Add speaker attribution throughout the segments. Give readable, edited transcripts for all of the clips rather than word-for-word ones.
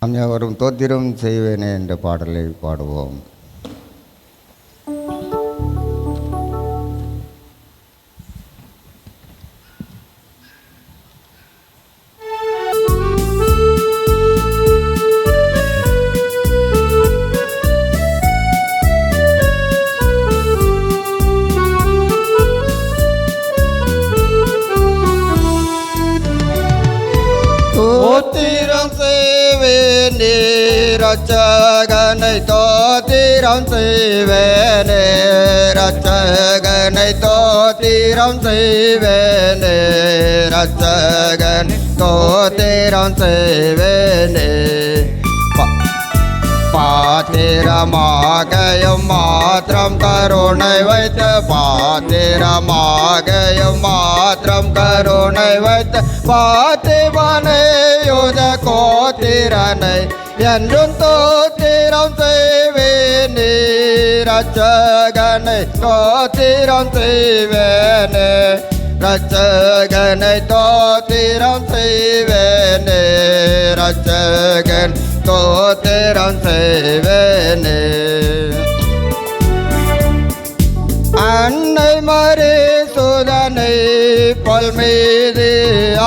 Speaker 1: நாம் யாவரும் தோத்திரம் செய்வேனே என்ற பாடலை பாடுவோம். தோத்திரம் செய்வேனே ரட்சகனை, தோத்திரம் செய்வேனே ரட்சகனை, தோத்திரம் செய்வேனே ரட்சகன், தோத்திரம் செய்வேனே. பாத்திரமாகையும் மாத்திரம் கருணை வைத்த, பாத்திரமாகையும் மாத்திரம் கருணை வைத்த பாத்திவனை யுத கோத்திரனை என்றும் தோத்திரம் செய்வேனே ரட்சகனை, தோத்திரம் செய்வேனே ரட்சகனை, தோத்திரம் செய்வேனே ரட்சகன், தோத்திரம் செய்வேனே. அன்னை மரி சுதனை பொல் மீது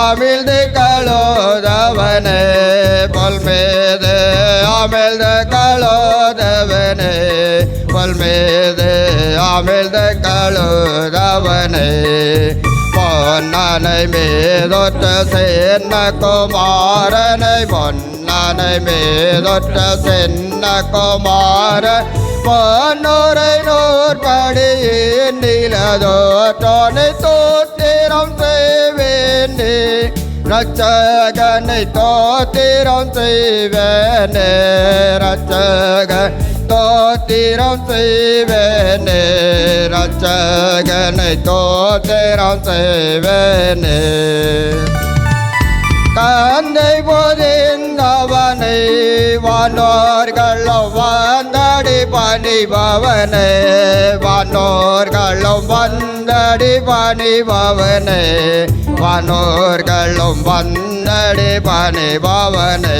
Speaker 1: அமிழ்ந்து கலோதவனே, பொல் மீது அமிழ்ந்து கலோதவனே, பொல் மீது அமிழ்ந்து கலோதவனே. பொன்னனை மீதொற்ற சென்ன குமாரனை, பொன்னனை மீதொற்ற சென்ன குமார பொன்னுரை நூற்படியின் நிலதோற்றனை தோத்திரம் செய்வேனே ரட்சகனை, தோத்திரம் செய்வேனே ரட்சகன், தோத்திரம் செய்வேனே ரட்சகனை, தோத்திரம் செய்வேனே. கந்தை போதிந்தவனை வானோர்களும் வந்தடி பணிபவனே, வானோர்களும் வந்தடி பணிபவனே, வானோர்களும் வந்தடி பணிபவனே.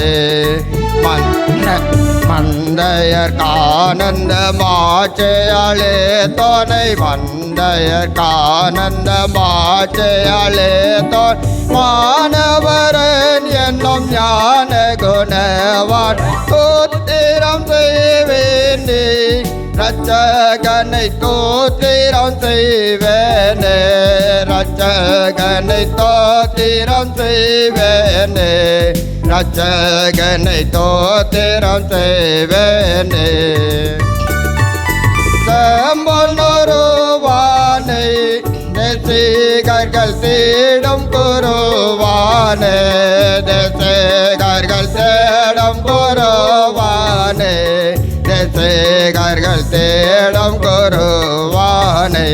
Speaker 1: மந்தையர் கானந்த மாச்சையாளே தோனை, மந்தையர் கானந்த மாச்சையாளே தோன் மாணவரன் என்னும் ஞான குணவான் தோத்திரம் செய்வேனே ரட்சகனை, தோத்திரம் செய்வேனே ரட்சகனை, தோத்திரம் செய்வேனே ரட்சகனை, தோத்திரம் செய்வேனே. சம்பொன்னொருவானை தேசிகர்கள் தேடும் குருவானே, தேசிகர்கள் தேடும் குருவானே, தேசிகர்கள் தேடும் குருவானே.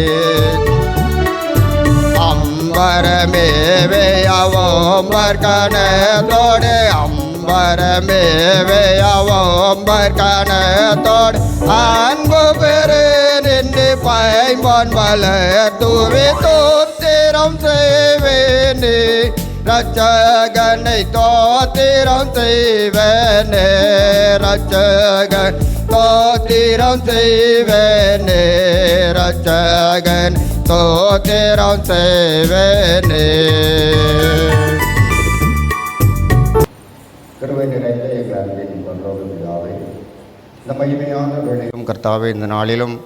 Speaker 1: அம்பரமேவையவோம்பர் கணத்தோடு, அம்பரமேவையவோம்பர் கணத்தோடு அன்பு பெரு நின்று பைம்பொன் வளர் தூவி தோத்திரம் செய்வேனே ரட்சகனை, தோத்திரம் செய்வேனே ரட்சகன், தோத்திரம் செய்வேனே ரட்சகன், தோத்திரம் செய்வேனே. கிருபை நிறைந்த எங்கள் அன்பின் பரலோக பிதாவே, இந்த மகிமையான வேளையிலும் கர்த்தாவே, இந்த நாளிலும்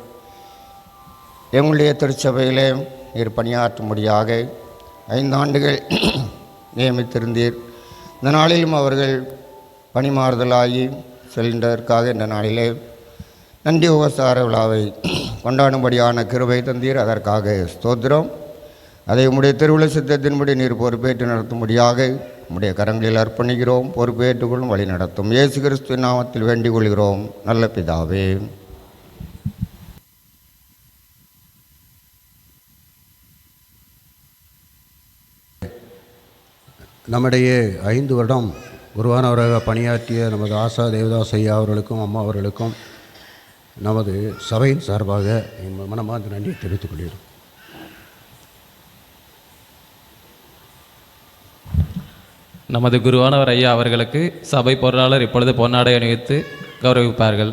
Speaker 1: எங்களுடைய திருச்சபையிலே நீர் பணியாற்றும்படியாக 5 ஆண்டுகள் நியமித்திருந்தீர். இந்த நாளிலும் அவர்கள் பணிமாறுதலாகி செல்கின்றதற்காக இந்த நாளிலே நன்றி உபசார விழாவை கொண்டாடும்படியான கிருபை தந்தீர். அதற்காக ஸ்தோத்திரம். அதை உம்முடைய திருவிழா சித்தத்தின்படி நீர் பொறுப்பேற்று நடத்தும்படியாக உம்முடைய கரங்களில் அர்ப்பணிக்கிறோம். பொறுப்பேற்றுக்கொள்ளும், வழி நடத்தும். இயேசு கிறிஸ்துவின் நாமத்தில் வேண்டிக் கொள்கிறோம் நல்ல பிதாவே.
Speaker 2: நம்முடைய 5 வருடம் குருவானவராக பணியாற்றிய நமது ஆசா தேவதாஸ் ஐயா அவர்களுக்கும் அம்மா அவர்களுக்கும் நமது சபையின் சார்பாக மனமார்ந்த நன்றியை தெரிவித்துக் கொள்கிறோம்.
Speaker 3: நமது குருவானவர் ஐயா அவர்களுக்கு சபை பொருளாளர் இப்பொழுது பொன்னாடை அணிவித்து கௌரவிப்பார்கள்.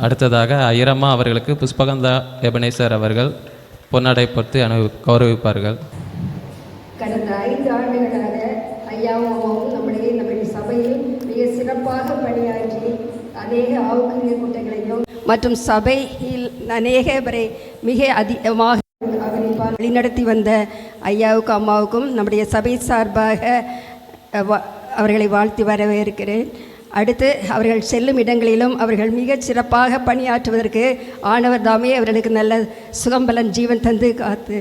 Speaker 3: அடுத்ததாக ஐயரம்மா அவர்களுக்கு புஷ்பகந்தா எபனேசர் அவர்கள் பொன்னாடை பொறுத்து கௌரவிப்பார்கள்.
Speaker 4: கடந்த 5 ஆண்டுகளாக ஐயாவும் அம்மாவும் நம்முடைய சபையில் மிக சிறப்பாக பணியாற்றி அநேக ஆவுக்குரிய கூட்டங்களையும் மற்றும் சபையில் அநேகவரை மிக அதிகமாக வழிநடத்தி வந்த ஐயாவுக்கும் அம்மாவுக்கும் நம்முடைய சபை சார்பாக அவர்களை வாழ்த்தி வரவேற்கிறேன். அடுத்து அவர்கள் செல்லும் இடங்களிலும் அவர்கள் மிகச் சிறப்பாக பணியாற்றுவதற்கு ஆண்டவர் தாமே அவர்களுக்கு நல்ல சுகம்பலன் ஜீவன் தந்து காத்து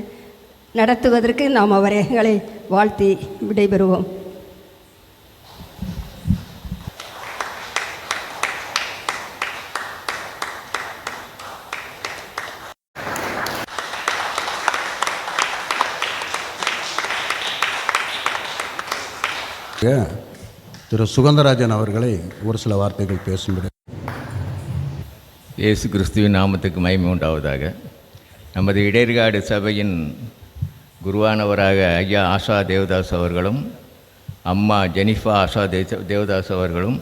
Speaker 4: நடத்துவதற்கு நாம் அவர்களை வாழ்த்தி விடைபெறுவோம்.
Speaker 2: திரு சுகந்தராஜன் அவர்களை ஒரு சில வார்த்தைகள் பேசும்படி.
Speaker 5: இயேசு கிறிஸ்துவின் நாமத்துக்கு மகிமை உண்டாவதாக. நமது இடையர்காடு சபையின் குருவானவராக ஐயா ஆஷா தேவதாஸ் அவர்களும் அம்மா ஜெனிஃபா ஆஷா தேவதாஸ் அவர்களும்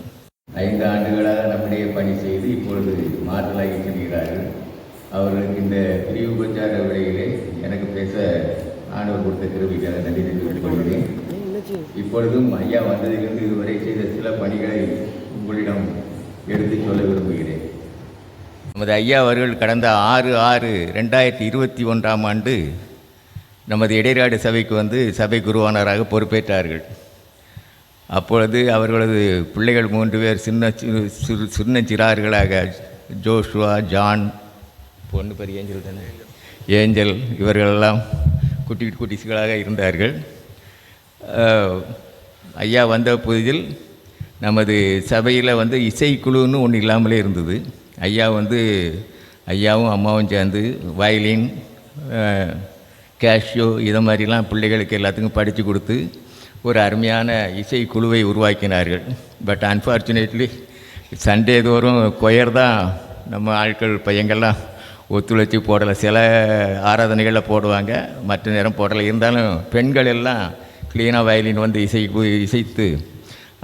Speaker 5: 5 ஆண்டுகளாக நம்முடைய பணி செய்து இப்பொழுது மாற்றலாகி செல்கிறார்கள். அவர்களுக்கு இந்த பிரிவு உபச்சார உரையிலே எனக்கு பேச ஆண்டவர் கொடுத்த கிருபைக்காக நன்றி தெரிவித்துக் கொள்கிறேன். இப்பொழுதும் ஐயா வந்ததிலிருந்து இதுவரை செய்த சில பணிகளை உங்களிடம் எடுத்து சொல்ல விரும்புகிறேன். நமது ஐயா அவர்கள் கடந்த 6/6/2021 நமது இடையர்காடு சபைக்கு வந்து சபை குருவானராக பொறுப்பேற்றார்கள். அப்பொழுது அவர்களது பிள்ளைகள் 3 பேர் சின்ன சிறார்களாக ஜோஷுவா, ஜான், பொண்ணு பேர் ஏஞ்சல் தானே, ஏஞ்சல், இவர்களெல்லாம் குட்டிகளாக இருந்தார்கள். ஐயா வந்த புதிதில் நமது சபையில் வந்து இசைக்குழுன்னு ஒன்று இல்லாமலே இருந்தது. ஐயாவும் அம்மாவும் சேர்ந்து வயலின், கேஷியோ இதை மாதிரிலாம் பிள்ளைகளுக்கு எல்லாத்துக்கும் படித்து கொடுத்து ஒரு அருமையான இசைக்குழுவை உருவாக்கினார்கள். பட் அன்ஃபார்ச்சுனேட்லி சண்டே தோறும் கொயர் தான் நம்ம ஆட்கள் பையங்கள்லாம் ஒத்துழைச்சி போடலை. சில ஆராதனைகளில் போடுவாங்க, மற்ற நேரம் போடலை. இருந்தாலும் பெண்கள் எல்லாம் கிளீனாக வயலின் வந்து இசைத்து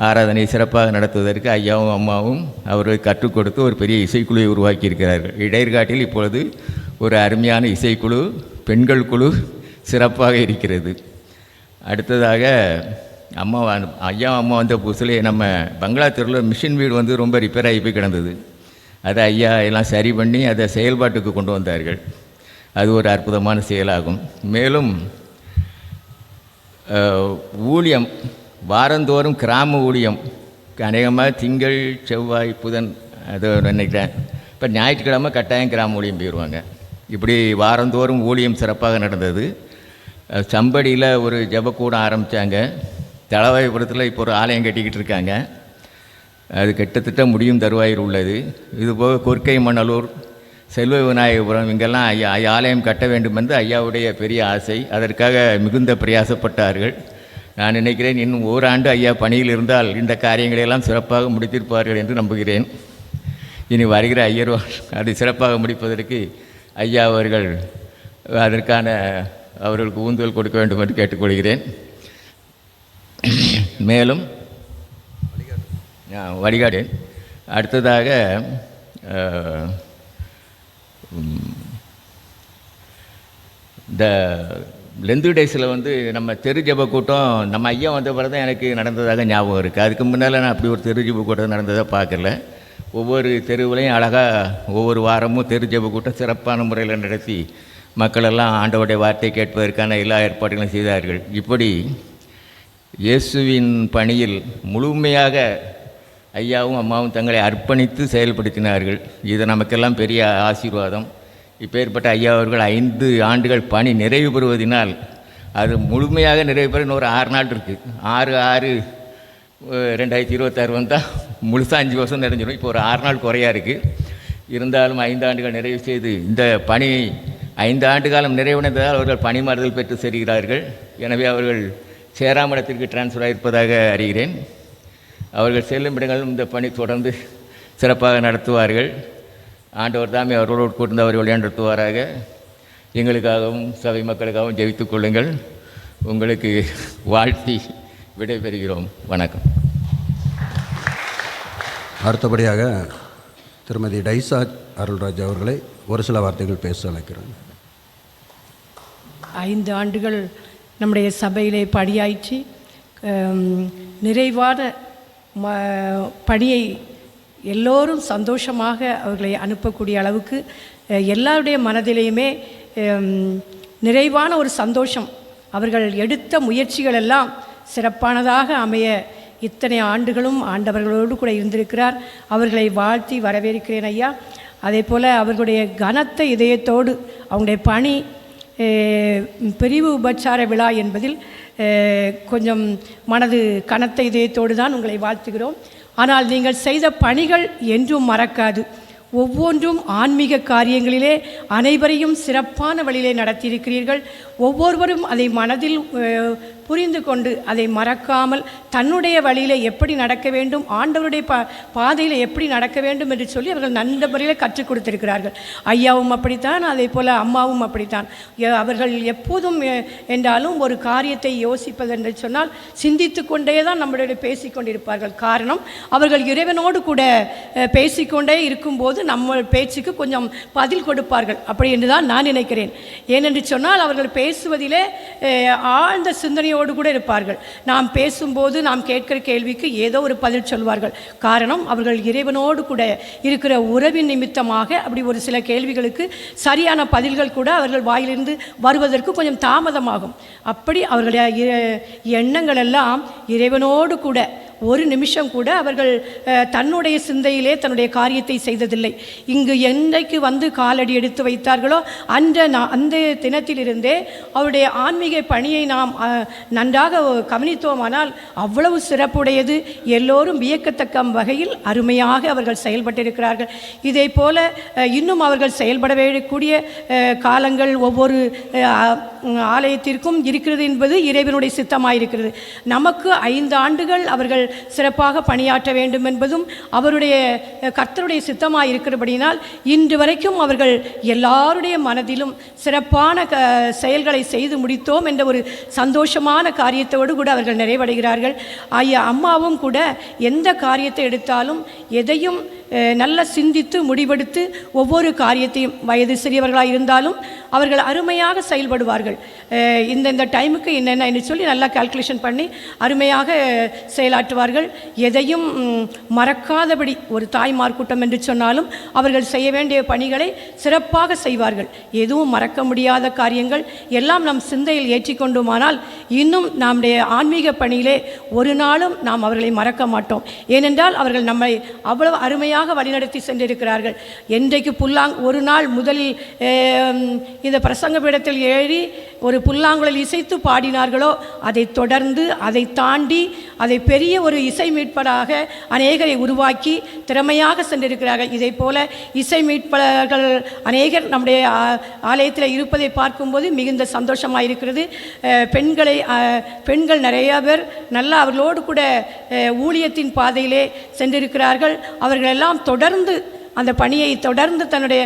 Speaker 5: ஆராதனை சிறப்பாக நடத்துவதற்கு ஐயாவும் அம்மாவும் அவர்கள் கற்றுக் கொடுத்து ஒரு பெரிய இசைக்குழுவை உருவாக்கியிருக்கிறார்கள். இடையர்காட்டில் இப்பொழுது ஒரு அருமையான இசைக்குழு, பெண்கள் குழு சிறப்பாக இருக்கிறது. அடுத்ததாக ஐயா அம்மா வந்த புதுசிலே நம்ம பங்களா தெருவில் மிஷின் வீடு வந்து ரொம்ப ரிப்பேர் ஆகி போய் கிடந்தது. அதை ஐயா எல்லாம் சரி பண்ணி அதை செயல்பாட்டுக்கு கொண்டு வந்தார்கள். அது ஒரு அற்புதமான செயலாகும். மேலும் ஊழியம் வாரந்தோறும் கிராம ஊழியம் அநேகமாக திங்கள், செவ்வாய், புதன் அது நினைக்கிறேன். இப்போ ஞாயிற்றுக்கிழமை கட்டாயம் கிராம ஊழியம் போயிடுவாங்க. இப்படி வாரந்தோறும் ஊழியம் சிறப்பாக நடந்தது. சம்படியில் ஒரு ஜபக்கூடம் ஆரம்பித்தாங்க. தளவாய்புரத்தில் இப்போ ஒரு ஆலயம் கட்டிக்கிட்டு இருக்காங்க. அது கிட்டத்தட்ட முடியும் தருவாயில் உள்ளது. இதுபோக கொற்கை மணலூர், செல்வ விநாயகபுரம் இங்கெல்லாம் ஆலயம் கட்ட வேண்டும் என்று ஐயாவுடைய பெரிய ஆசை. அதற்காக மிகுந்த பிரயாசப்பட்டார்கள். நான் நினைக்கிறேன் இன்னும் ஓராண்டு ஐயா பணியில் இருந்தால் இந்த காரியங்களையெல்லாம் சிறப்பாக முடித்திருப்பார்கள் என்று நம்புகிறேன். இனி வருகிற ஐயர் அது சிறப்பாக முடிப்பதற்கு ஐயா அவர்கள் அதற்கான அவர்களுக்கு ஊந்துதல் கொடுக்க வேண்டும் என்று கேட்டுக்கொள்கிறேன். மேலும் வழிகாடு அடுத்ததாக இந்த லெந்து டேஸில் வந்து நம்ம தெரு ஜப கூட்டம் நம்ம ஐயா வந்த பிறகு தான் எனக்கு நடந்ததாக ஞாபகம் இருக்குது. அதுக்கு முன்னால் நான் அப்படி ஒரு தெரு ஜப கூட்டம் நடந்ததாக பார்க்கல. ஒவ்வொரு தெருவுலையும் அழகாக ஒவ்வொரு வாரமும் தெரு ஜப கூட்டம் சிறப்பான முறையில் நடத்தி மக்களெல்லாம் ஆண்டவருடைய வார்த்தை கேட்பதற்கான எல்லா ஏற்பாடுகளும் செய்தார்கள். இப்படி இயேசுவின் பணியில் முழுமையாக ஐயாவும் அம்மாவும் தங்களை அர்ப்பணித்து செயல்படுத்தினார்கள். இது நமக்கெல்லாம் பெரிய ஆசீர்வாதம். இப்பேற்பட்ட ஐயா அவர்கள் 5 ஆண்டுகள் பணி நிறைவு பெறுவதனால் அது முழுமையாக நிறைவு பெற இன்னொரு 6 நாள் இருக்குது. 6/6/2026 வந்தால் முழுசாக 5 வருஷம் நிறைஞ்சிடும். இப்போ ஒரு 6 நாள் குறையாக இருக்குது. இருந்தாலும் 5 ஆண்டுகள் நிறைவு செய்து இந்த பணி 5 ஆண்டு காலம் நிறைவடைந்ததால் அவர்கள் பணிமாறுதல் பெற்று செல்கிறார்கள். எனவே அவர்கள் சேராமடத்திற்கு டிரான்ஸ்ஃபர் ஆகியிருப்பதாக அறிகிறேன். அவர்கள் செல்லும் இடங்களும் இந்த பணி தொடர்ந்து சிறப்பாக நடத்துவார்கள். ஆண்டவர் தாமே அவர்களோடு கூர்ந்து அவர் வழிநடத்துவாராக. எங்களுக்காகவும் சபை மக்களுக்காகவும் ஜெபித்துக் கொள்ளுங்கள். உங்களுக்கு வாழ்த்தி விடைபெறுகிறோம். வணக்கம்.
Speaker 2: அடுத்தபடியாக திருமதி டைசா அருள்ராஜ் அவர்களை ஒரு சில வார்த்தைகள் பேச அழைக்கிறேன்.
Speaker 6: 5 ஆண்டுகள் நம்முடைய சபையிலே பணியாற்றி நிறைவான பணியை எல்லோரும் சந்தோஷமாக அவர்களை அனுப்பக்கூடிய அளவுக்கு எல்லாருடைய மனதிலேயுமே நிறைவான ஒரு சந்தோஷம். அவர்கள் எடுத்த முயற்சிகள் எல்லாம் சிறப்பானதாக அமைய இத்தனை ஆண்டுகளும் ஆண்டவர்களோடு கூட இருந்திருக்கிறார். அவர்களை வாழ்த்தி வரவேற்கிறேன் ஐயா. அதே போல் அவர்களுடைய கனத்த இதயத்தோடு அவங்களுடைய பணி பிரிவு உபச்சார விழா என்பதில் கொஞ்சம் மனது கனத்த இதயத்தோடு தான் உங்களை வாழ்த்துகிறோம். ஆனால் நீங்கள் செய்த பணிகள் என்றும் மறக்காது. ஒவ்வொன்றும் ஆன்மீக காரியங்களிலே அனைவரையும் சிறப்பான வழியிலே நடத்தியிருக்கிறீர்கள். ஒவ்வொருவரும் அதை மனதில் புரிந்து கொண்டு அதை மறக்காமல் தன்னுடைய வழியில் எப்படி நடக்க வேண்டும், ஆண்டவருடைய பாதையில் எப்படி நடக்க வேண்டும் என்று சொல்லி அவர்கள் நல்ல முறையில் கற்றுக் கொடுத்திருக்கிறார்கள். ஐயாவும் அப்படித்தான், அதே போல் அம்மாவும் அப்படித்தான். அவர்கள் எப்போதும் என்றாலும் ஒரு காரியத்தை யோசிப்பது என்று சொன்னால் சிந்தித்து கொண்டே தான் நம்மளுடைய பேசிக்கொண்டிருப்பார்கள். காரணம், அவர்கள் இறைவனோடு கூட பேசிக்கொண்டே இருக்கும்போது நம்ம பேச்சுக்கு கொஞ்சம் பதில் கொடுப்பார்கள். அப்படி என்று தான் நான் நினைக்கிறேன். ஏனென்று சொன்னால் அவர்கள் பேசுவதிலே ஆழ்ந்த சிந்தனையோடு கூட இருப்பார்கள். நாம் பேசும்போது நாம் கேட்கிற கேள்விக்கு ஏதோ ஒரு பதில் சொல்வார்கள். காரணம், அவர்கள் இறைவனோடு கூட இருக்கிற உறவின் நிமித்தமாக அப்படி ஒரு சில கேள்விகளுக்கு சரியான பதில்கள் கூட அவர்கள் வாயிலிருந்து வருவதற்கு கொஞ்சம் தாமதமாகும். அப்படி அவர்களுடைய எண்ணங்கள் எல்லாம் இறைவனோடு கூட ஒரு நிமிஷம் கூட அவர்கள் தன்னுடைய சிந்தையிலே தன்னுடைய காரியத்தை செய்ததில்லை. இங்கு என்றைக்கு வந்து காலடி எடுத்து வைத்தார்களோ அந்த தினத்திலிருந்தே அவருடைய ஆன்மீக பணியை நாம் நன்றாக கவனித்தோமானால் அவ்வளவு சிறப்புடையது. எல்லோரும் வியக்கத்தக்க வகையில் அருமையாக அவர்கள் செயல்பட்டிருக்கிறார்கள். இதே போல இன்னும் அவர்கள் செயல்பட வேண்டிய காலங்கள் ஒவ்வொரு ஆலயத்திற்கும் இருக்கிறது என்பது இறைவனுடைய சித்தமாயிருக்கிறது. நமக்கு 5 ஆண்டுகள் அவர்கள் சிறப்பாக பணியாற்ற வேண்டும் என்பதும் அவருடைய கர்த்தருடைய சித்தமாக இருக்கிறபடினால் இன்று வரைக்கும் அவர்கள் எல்லாருடைய மனதிலும் சிறப்பான செயல்களை செய்து முடித்தோம் என்ற ஒரு சந்தோஷமான காரியத்தோடு கூட அவர்கள் நிறைவடைகிறார்கள். ஐயா அம்மாவும் கூட எந்த காரியத்தை எடுத்தாலும் எதையும் நல்ல சிந்தித்து முடிவெடுத்து ஒவ்வொரு காரியத்தையும் வயது சிறியவர்களாக இருந்தாலும் அவர்கள் அருமையாக செயல்படுவார்கள். இந்த டைமுக்கு என்னென்ன என்று சொல்லி நல்லா கால்குலேஷன் பண்ணி அருமையாக செயலாற்றுவார்கள். எதையும் மறக்காதபடி ஒரு தாய்மார் கூட்டம் என்று சொன்னாலும் அவர்கள் செய்ய வேண்டிய பணிகளை சிறப்பாக செய்வார்கள். எதுவும் மறக்க முடியாத காரியங்கள் எல்லாம் நம் சிந்தையில் ஏற்றிக்கொண்டுமானால் இன்னும் நம்முடைய ஆன்மீக பணியிலே ஒரு நாளும் நாம் அவர்களை மறக்க மாட்டோம். ஏனென்றால் அவர்கள் நம்மை அவ்வளவு அருமையாக வழிநடத்தி சென்றிருக்கிறார்கள். என்றைக்கு ஒரு நாள் முதலில் இந்த பிரசங்க பீடத்தில் ஏறி ஒரு புல்லாங்குழல் இசைத்து பாடினார்களோ அதை தொடர்ந்து அதை தாண்டி அதை பெரிய ஒரு இசை மீட்பராக அநேகரை உருவாக்கி திறமையாக சென்றிருக்கிறார்கள். இதை போல இசை மீட்பர்கள் அநேகர் நம்முடைய ஆலயத்தில் இருப்பதை பார்க்கும்போது மிகுந்த சந்தோஷமாக இருக்கிறது. பெண்கள் நிறையா பேர் நல்லா அவர்களோடு கூட ஊழியத்தின் பாதையிலே சென்றிருக்கிறார்கள். அவர்களெல்லாம் தொடர்ந்து அந்த பணியை தொடர்ந்து தன்னுடைய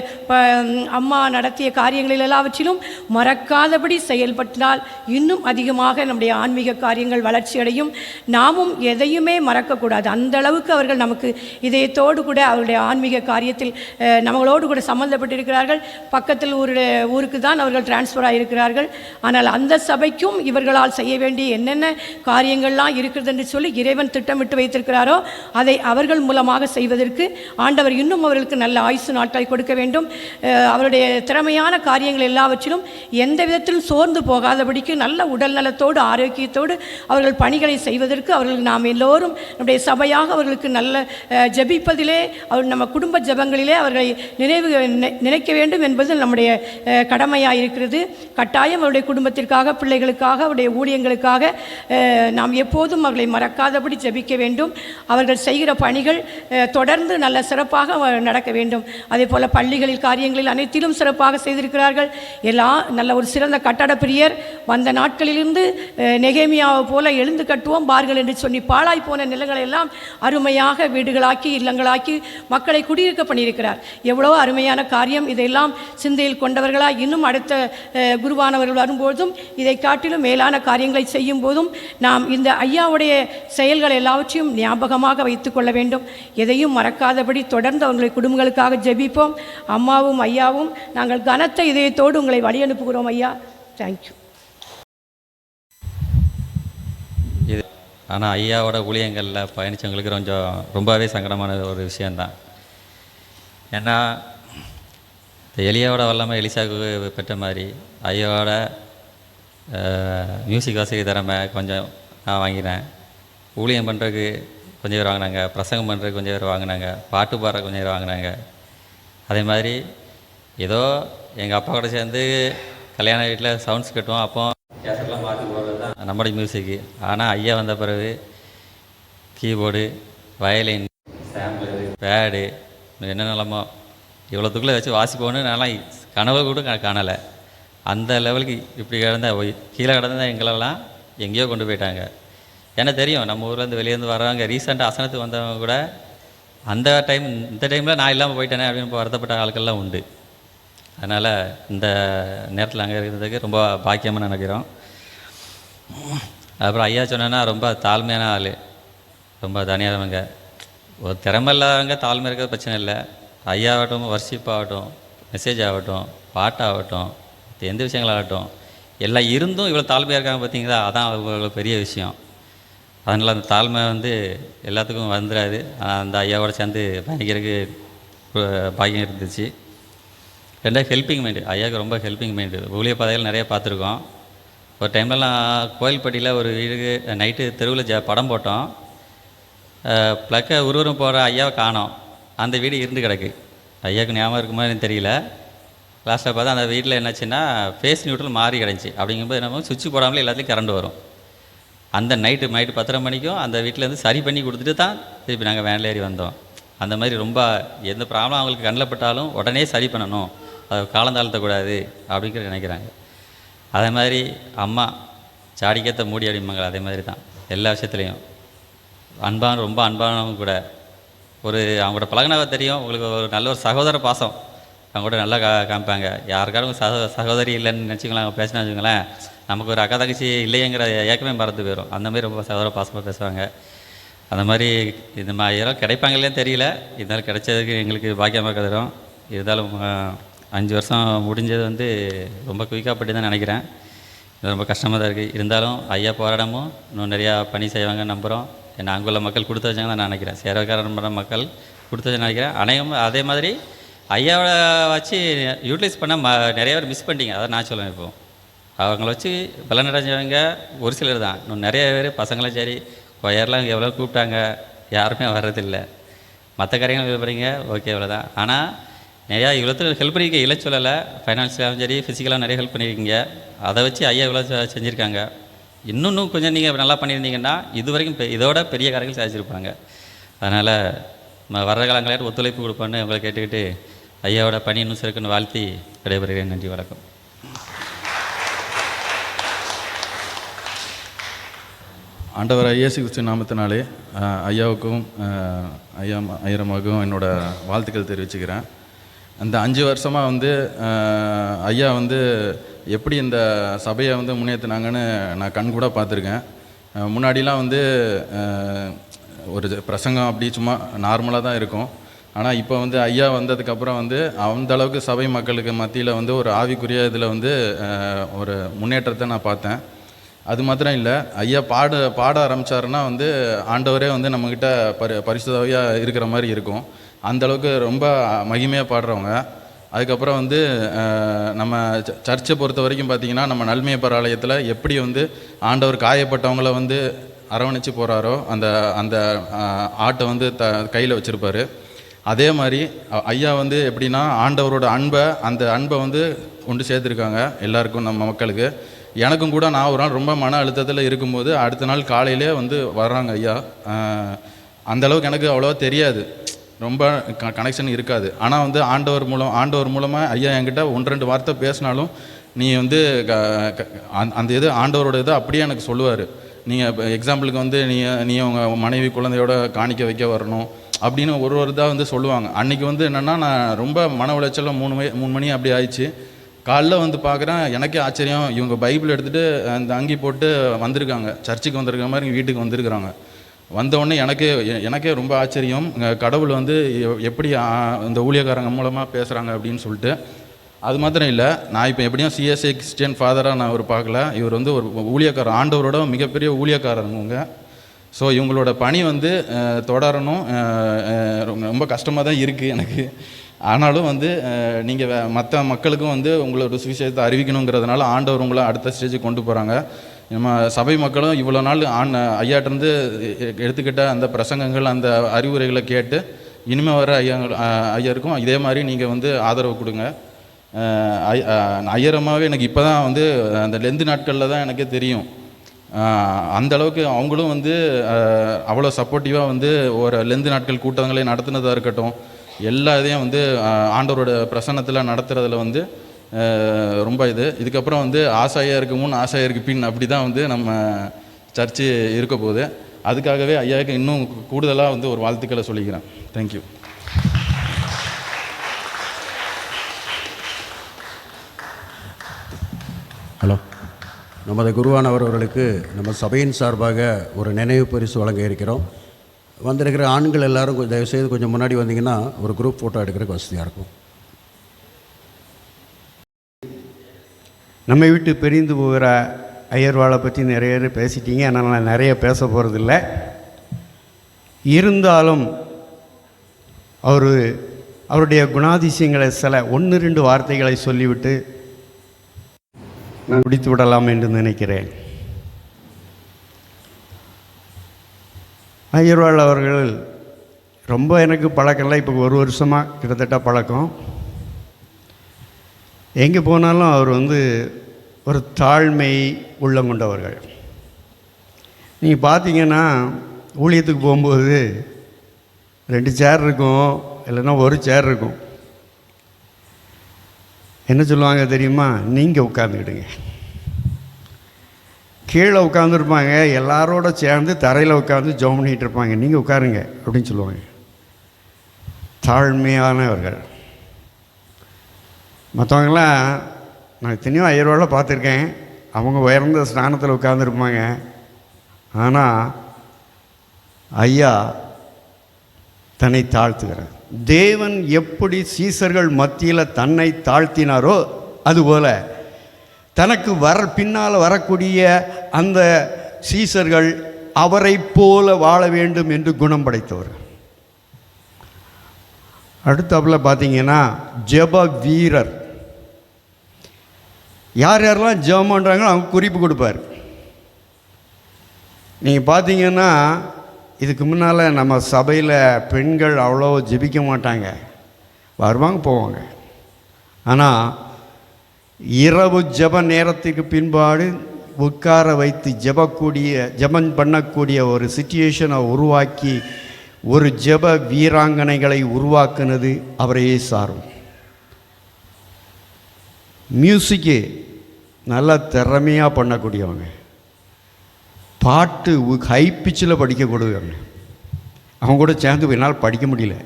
Speaker 6: அம்மா நடத்திய காரியங்களில் எல்லாவற்றிலும் மறக்காதபடி செயல்பட்டால் இன்னும் அதிகமாக நம்முடைய ஆன்மீக காரியங்கள் வளர்ச்சியடையும். நாமும் எதையுமே மறக்கக்கூடாது. அந்த அளவுக்கு அவர்கள் நமக்கு இதயத்தோடு கூட அவருடைய ஆன்மீக காரியத்தில் நம்மளோடு கூட சம்மந்தப்பட்டிருக்கிறார்கள். பக்கத்தில் ஊருக்கு தான் அவர்கள் டிரான்ஸ்ஃபர் ஆகியிருக்கிறார்கள். ஆனால் அந்த சபைக்கும் இவர்களால் செய்ய வேண்டிய என்னென்ன காரியங்கள்லாம் இருக்கிறது என்று சொல்லி இறைவன் திட்டமிட்டு வைத்திருக்கிறாரோ அதை அவர்கள் மூலமாக செய்வதற்கு ஆண்டவர் இன்னும் அவர்களுக்கு நல்ல ஆயுசு நாட்களை கொடுக்க வேண்டும். அவருடைய திறமையான காரியங்கள் எல்லாவற்றிலும் எந்த விதத்திலும் சோர்ந்து போகாதபடிக்கு நல்ல உடல் நலத்தோடு ஆரோக்கியத்தோடு அவர்கள் பணிகளை செய்வதற்கு அவர்கள் நாம் எல்லோரும் நம்முடைய சபையாக அவர்களுக்கு நல்ல ஜபிப்பதிலே அவர் நம்ம குடும்ப ஜபங்களிலே அவர்களை நினைக்க வேண்டும் என்பது நம்முடைய கடமையாக இருக்கிறது. கட்டாயம் அவருடைய குடும்பத்திற்காக, பிள்ளைகளுக்காக, அவருடைய ஊழியங்களுக்காக நாம் எப்போதும் அவர்களை மறக்காதபடி ஜபிக்க வேண்டும். அவர்கள் செய்கிற பணிகள் தொடர்ந்து நல்ல சிறப்பாக நடக்க வேண்டும். அதே போல் பள்ளிகளில் காரியங்களில் அனைத்திலும் சிறப்பாக செய்திருக்கிறார்கள். எல்லாம் நல்ல ஒரு சிறந்த கட்டட பிரியர். வந்த நாட்களிலிருந்து நெகேமியாவை போல எழுந்து கட்டுவோம் பார்கள் என்று சொல்லி பாழாய் போன நிலங்களை எல்லாம் அருமையாக வீடுகளாக்கி இல்லங்களாக்கி மக்களை குடியிருக்க பண்ணியிருக்கிறார். எவ்வளோ அருமையான காரியம். இதையெல்லாம் சிந்தையில் கொண்டவர்களாக இன்னும் அடுத்த குருவானவர்கள் வரும்போதும் இதை காட்டிலும் மேலான காரியங்களை செய்யும் போதும் நாம் இந்த ஐயாவுடைய செயல்கள் எல்லாவற்றையும் ஞாபகமாக வைத்து கொள்ள வேண்டும். எதையும் மறக்காதபடி தொடர்ந்து அவங்களுடைய குடும்பங்களுக்காக ஜெபிப்போம். அம்மாவும் ஐயாவும் நாங்கள் கனத்த இதயத்தோடு உங்களை வழி அனுப்புகிறோம் ஐயா. தேங்க்யூ.
Speaker 7: இது ஆனால் ஐயாவோட ஊழியங்களில் பயணித்தவங்களுக்கு ரொம்பவே சங்கடமான ஒரு விஷயந்தான். ஏன்னா எலியாவோட வல்லமை எலிசாவுக்கு பெற்ற மாதிரி ஐயாவோட மியூசிக் வசதி திறமை கொஞ்சம் நான் வாங்கினேன். ஊழியம் பண்ணுறதுக்கு கொஞ்சம் பேர் வாங்கினாங்க, பிரசங்கம் பண்ணுறதுக்கு கொஞ்சம் பேர் வாங்கினாங்க, பாட்டு பாடுற கொஞ்சம் பேர் வாங்கினாங்க. அதே மாதிரி ஏதோ எங்கள் அப்பா கூட சேர்ந்து கல்யாண வீட்டில் சவுண்ட்ஸ் கட்டுவோம். அப்போ கேசட்லாம் மாற்றி போடுறது தான் நம்மளுடைய மியூசிக்கு. ஆனால் ஐயா வந்த பிறகு கீபோர்டு, வயலின், சாம்பிளரு, பேடு என்னென்னலாமோ இவ்வளோத்துக்குள்ளே வச்சு வாசிப்போன்னு நான்லாம் கனவு கூட காணலை. அந்த லெவலுக்கு இப்படி கீழே கிடந்தா எங்களெல்லாம் எங்கேயோ கொண்டு போயிட்டாங்க. ஏன்னா தெரியும் நம்ம ஊர்லேருந்து வெளியேருந்து வர்றவங்க ரீசெண்டாக அசனத்துக்கு வந்தவங்க கூட அந்த இந்த டைமில் நான் இல்லாமல் போயிட்டேனே அப்படின்னு வருத்தப்பட்ட ஆட்கள்லாம் உண்டு. அதனால் இந்த நேரத்தில் அங்கே இருக்கிறதுக்கு ரொம்ப பாக்கியமாக நினைக்கிறோம். அப்புறம் ஐயா சொன்னேன்னா ரொம்ப தாழ்மையான ஆள், ரொம்ப தனியானவங்க. ஒரு திறமை இல்லாதவங்க தாழ்மை இருக்கிறது பிரச்சனை இல்லை. ஐயாகட்டும், வர்ஷிப் ஆகட்டும், மெசேஜ் ஆகட்டும், பாட்டாகட்டும், எந்த விஷயங்களாகட்டும் எல்லாம் இருந்தும் இவ்வளோ தாழ்மையாக இருக்காங்க பார்த்தீங்களா, அதான் அவ்வளோ பெரிய விஷயம். அதனால் அந்த தாழ்மை எல்லாத்துக்கும் வந்துடாது. அந்த ஐயாவோட சேர்ந்து பயணிக்கிறதுக்கு பாக்கியம் இருந்துச்சு. ரெண்டாவது ஹெல்பிங் மைண்டு. ஐயாவுக்கு ரொம்ப ஹெல்பிங் மைண்டு. ஊழிய பாதைகள் நிறைய பார்த்துருக்கோம். ஒரு டைம்லலாம் கோயில்பட்டியில் ஒரு வீடு நைட்டு தெருவில் படம் போட்டோம். ப்ளக்கை உருவரும் போகிற ஐயாவை காணோம். அந்த வீடு இருந்து கிடக்கு. ஐயாவுக்கு ஞாபகம் இருக்குமா எனக்கு தெரியல. லாஸ்ட்டில் பார்த்தா அந்த வீட்டில் என்னாச்சுன்னா ஃபேஸ் நியூட்ரல் மாறி கிடஞ்சி. அப்படிங்கும்போது நம்ம சுவிட்ச் போடாமலே எல்லாத்துலேயும் கரண்ட் வரும். அந்த நைட்டு 10:30 மணிக்கும் அந்த வீட்டிலேருந்து சரி பண்ணி கொடுத்துட்டு தான் திருப்பி நாங்கள் வேனில் ஏறி வந்தோம். அந்த மாதிரி ரொம்ப எந்த ப்ராப்ளம் அவங்களுக்கு கண்ணில் பட்டாலும் உடனே சரி பண்ணணும், அதை காலந்தாழ்த்தக்கூடாது அப்படிங்கிற நினைக்கிறாங்க. அதே மாதிரி அம்மா சாடிக்கேற்ற மூடி அடிமாங்க. அதே மாதிரி தான் எல்லா விஷயத்துலேயும் ரொம்ப அன்பானவங்க கூட. அவங்களோட பழகினாவை தெரியும். உங்களுக்கு ஒரு நல்ல ஒரு சகோதர பாசம் அவங்க கூட நல்லா காமிப்பாங்க. யாருக்காரும் சகோதரி இல்லைன்னு நினச்சிங்களேன், அவங்க பேசினா வச்சுங்களேன், நமக்கு ஒரு அக்கா தங்கச்சி இல்லையங்கிற ஏக்கமே மறந்து போயிடும். அந்த மாதிரி ரொம்ப சகோதர பாசமாக பேசுவாங்க. அந்த மாதிரி இந்த மாதிரி யாரும் கிடைப்பாங்களேன்னு தெரியல. இருந்தாலும் கிடைச்சதுக்கு எங்களுக்கு பாக்கியமாக கருதுகிறோம். இருந்தாலும் 5 வருஷம் முடிஞ்சது ரொம்ப குயிக்காக தான் நினைக்கிறேன். இது ரொம்ப கஷ்டமாக தான் இருக்குது. இருந்தாலும் ஐயா போராடமும் இன்னும் நிறையா பணி செய்வாங்கன்னு நம்புகிறோம். ஏன்னா அங்குள்ள மக்கள் கொடுத்து வச்சாங்க தான் நான் நினைக்கிறேன். சேரக்காரன் மக்கள் கொடுத்து வச்சு நினைக்கிறேன். அதே மாதிரி ஐயாவோட வச்சு யூட்டிலைஸ் பண்ண நிறைய பேர் மிஸ் பண்ணிட்டீங்க. அதான் நான் சொல்லுவேன். இப்போது அவங்கள வச்சு பலனடைஞ்சவங்க ஒரு சிலர் தான். இன்னும் நிறைய பேர் பசங்களும் சரி கொயர்லாம் எவ்வளோ கூப்பிட்டாங்க, யாருமே வர்றதில்லை. மற்ற காரியங்கள் இது பண்ணுறீங்க, ஓகே இவ்வளோ தான். ஆனால் நிறையா இவ்வளோத்துக்கு ஹெல்ப் பண்ணியிருக்க இல்லை சொல்லலை. ஃபைனான்ஷியலாகவும் சரி ஃபிசிக்கலாகவும் நிறைய ஹெல்ப் பண்ணியிருக்கீங்க. அதை வச்சு ஐயா இவ்வளோ செஞ்சுருக்காங்க. இன்னும் கொஞ்சம் நீங்கள் நல்லா பண்ணியிருந்தீங்கன்னா இது வரைக்கும் இதோட பெரிய காரியங்கள் சாதிச்சிருப்பாங்க. அதனால் வர்ற காலங்களையாட்டு ஒத்துழைப்பு கொடுப்பேன்னு உங்களை கேட்டுக்கிட்டு ஐயாவோட பணி இன்னும் சிறக்குன்னு வாழ்த்தி விடைபெறுகிறேன். நன்றி, வணக்கம்.
Speaker 8: ஆண்டவர் இயேசு கிறிஸ்து நாமத்தினாலே ஐயாவுக்கும் ஐயரமாவுக்கும் என்னோடய வாழ்த்துக்கள் தெரிவிச்சுக்கிறேன். அந்த 5 வருஷமாக ஐயா எப்படி இந்த சபையை முன்னேற்றினாங்கன்னு நான் கண் கூட பார்த்துருக்கேன். முன்னாடிலாம் ஒரு பிரசங்கம் அப்படி சும்மா நார்மலாக தான் இருக்கும். ஆனால் இப்போ ஐயா வந்ததுக்கப்புறம் அந்த அளவுக்கு சபை மக்களுக்கு மத்தியில் ஒரு ஆவிக்குரிய இதில் ஒரு முன்னேற்றத்தை நான் பார்த்தேன். அது மாத்திரம் இல்லை, ஐயா பாட ஆரம்பித்தாருன்னா ஆண்டவரே நம்மக்கிட்ட பரிசுத்தவையாக இருக்கிற மாதிரி இருக்கும். அந்தளவுக்கு ரொம்ப மகிமையாக பாடுறவங்க. அதுக்கப்புறம் நம்ம சர்ச்சை பொறுத்த வரைக்கும் பார்த்திங்கன்னா நம்ம நல்மையப்பர் ஆலயத்தில் எப்படி ஆண்டவர் காயப்பட்டவங்கள அரவணைச்சு போகிறாரோ அந்த ஆட்டை கையில் வச்சுருப்பார். அதே மாதிரி ஐயா எப்படின்னா ஆண்டவரோட அந்த அன்பை கொண்டு சேர்த்துருக்காங்க எல்லாருக்கும், நம்ம மக்களுக்கு. எனக்கும் கூட நான் ஒரு நாள் ரொம்ப மன அழுத்தத்தில் இருக்கும்போது அடுத்த நாள் காலையிலே வர்றாங்க ஐயா. அந்தளவுக்கு எனக்கு அவ்வளோவா தெரியாது. ரொம்ப கனெக்ஷன் இருக்காது. ஆனால் வந்து ஆண்டவர் மூலமாக ஐயா என்கிட்ட 1-2 வார்த்தை பேசினாலும் நீ வந்து அந்த இது ஆண்டவரோட இதை அப்படியே எனக்கு சொல்லுவார். நீங்கள் இப்போ எக்ஸாம்பிளுக்கு வந்து நீ உங்கள் மனைவி குழந்தையோட காணிக்க வைக்க வரணும் அப்படின்னு ஒரு இதாக வந்து சொல்லுவாங்க. அன்றைக்கி வந்து என்னென்னா நான் ரொம்ப மன உளைச்சலில் 3 மணி அப்படி ஆயிடுச்சு. காலைல வந்து பார்க்குறேன், எனக்கே ஆச்சரியம், இவங்க பைபிள் எடுத்துகிட்டு அந்த அங்கி போட்டு வந்திருக்காங்க, சர்ச்சுக்கு வந்திருக்கிற மாதிரி வீட்டுக்கு வந்திருக்கிறாங்க. வந்தவுடனே எனக்கே ரொம்ப ஆச்சரியம், கடவுள் வந்து எப்படி இந்த ஊழியக்காரங்க மூலமாக பேசுகிறாங்க அப்படின்னு சொல்லிட்டு. அது மாத்திரம் இல்லை, நான் இப்போ எப்படியும் சிஎஸ்ஐ கிறிஸ்டியன் ஃபாதராக நான் பார்க்கல, இவர் வந்து ஒரு ஊழியக்காரர், ஆண்டவரோட மிகப்பெரிய ஊழியக்காரங்க. ஸோ இவங்களோட பணி வந்து தொடரணும். ரொம்ப கஷ்டமாக தான் இருக்குது எனக்கு. ஆனாலும் வந்து நீங்கள் மற்ற மக்களுக்கும் வந்து உங்களோட சுவிசேஷத்தை அறிவிக்கணுங்கிறதுனால ஆண்டவர் உங்களை அடுத்த ஸ்டேஜுக்கு கொண்டு போகிறாங்க. நம்ம சபை மக்களும் இவ்வளோ நாள் ஐயாட்டிருந்து எடுத்துக்கிட்ட அந்த பிரசங்கங்கள், அந்த அறிவுரைகளை கேட்டு இனிமேல் வர ஐயருக்கும் இதே மாதிரி நீங்கள் வந்து ஆதரவு கொடுங்க. ஐயரமாகவே எனக்கு இப்போ தான் வந்து அந்த லெந்து நாட்களில் தான் எனக்கே தெரியும். அந்தளவுக்கு அவங்களும் வந்து அவ்வளோ சப்போர்ட்டிவாக வந்து ஒரு லெந்து நாட்கள் கூட்டங்களே நடத்துனதாக இருக்கட்டும், எல்லா இதையும் வந்து ஆண்டவரோட பிரசன்னத்தில் நடத்துகிறதுல வந்து ரொம்ப இதுக்கப்புறம் வந்து ஆசாயருக்கு முன் ஆசாயருக்கு பின் அப்படி தான் வந்து நம்ம சர்ச்சு இருக்க போகுது. அதுக்காகவே ஐயாவுக்கு இன்னும் கூடுதலாக வந்து ஒரு வாழ்த்துக்களை சொல்லிக்கிறேன். தேங்க்யூ.
Speaker 2: ஹலோ, நமது குருவானவர் அவர்களுக்கு நம்ம சபையின் சார்பாக ஒரு நினைவு பரிசு வழங்க இருக்கிறோம். வந்திருக்கிற ஆண்கள் எல்லாரும் தயவுசெய்து கொஞ்சம் முன்னாடி வந்தீங்கன்னா ஒரு குரூப் ஃபோட்டோ எடுக்கிறதுக்கு வசதியாக இருக்கும்.
Speaker 9: நம்மை விட்டு பிரிந்து போகிற ஐயர்வாளை பற்றி நிறைய பேர் பேசிட்டீங்க, ஆனால் நான் நிறைய பேச போகிறதில்ல. இருந்தாலும் அவருடைய குணாதிசயங்களை சில 1-2 வார்த்தைகளை சொல்லிவிட்டு நான் முடித்து விடலாம் என்று நினைக்கிறேன். ஐயர்வாள் அவர்கள் ரொம்ப எனக்கு பழக்கம் இல்லை, இப்போ 1 வருஷமாக கிட்டத்தட்ட பழக்கம். எங்கே போனாலும் அவர் வந்து ஒரு தாழ்மை உள்ளம் கொண்டவர்கள். நீங்கள் பார்த்தீங்கன்னா ஊழியத்துக்கு போகும்போது 2 சேர் இருக்கும், இல்லைன்னா 1 சேர் இருக்கும். என்ன சொல்லுவாங்க தெரியுமா? நீங்கள் உட்காந்துக்கிடுங்க. கீழே உட்காந்துருப்பாங்க, எல்லாரோட சேர்ந்து தரையில் உட்காந்து ஜெபம் பண்ணிகிட்டு இருப்பாங்க, நீங்கள் உட்காருங்க அப்படின்னு சொல்லுவாங்க. தாழ்மையானவர்கள். மற்றவங்களாம் நான் எத்தனையோ ஐயர்வாளை பார்த்துருக்கேன், அவங்க உயர்ந்த ஸ்தானத்தில் உட்காந்துருப்பாங்க. ஆனால் ஐயா தன்னை தாழ்த்துகிறார். தேவன் எப்படி சீசர்கள் மத்தியில் தன்னை தாழ்த்தினாரோ அதுபோல் தனக்கு பின்னால் வரக்கூடிய அந்த சீசர்கள் அவரை போல வாழ வேண்டும் என்று குணம் படைத்தவர். அடுத்தாப்புல பார்த்தீங்கன்னா ஜெப வீரர். யார் யாரெல்லாம் ஜெபம் பண்ணுறாங்களோ அவங்க குறிப்பு கொடுப்பார். நீங்கள் பார்த்தீங்கன்னா இதுக்கு முன்னால் நம்ம சபையில் பெண்கள் அவ்வளோ ஜெபிக்க மாட்டாங்க, வருவாங்க போவாங்க. ஆனால் இரவு ஜெப நேரத்துக்கு பின்பாடு உட்கார வைத்து ஜெபம் பண்ணக்கூடிய ஒரு சிச்சுவேஷனை உருவாக்கி ஒரு ஜெப வீராங்கனைகளை உருவாக்குனது அவரையே சாரும். மியூசிக்கு நல்லா திறமையாக பண்ணக்கூடியவங்க, பாட்டு ஹை பிச்சில் படிக்கக்கூடியவங்க. அவங்க கூட சேர்ந்து என்னால் படிக்க முடியல.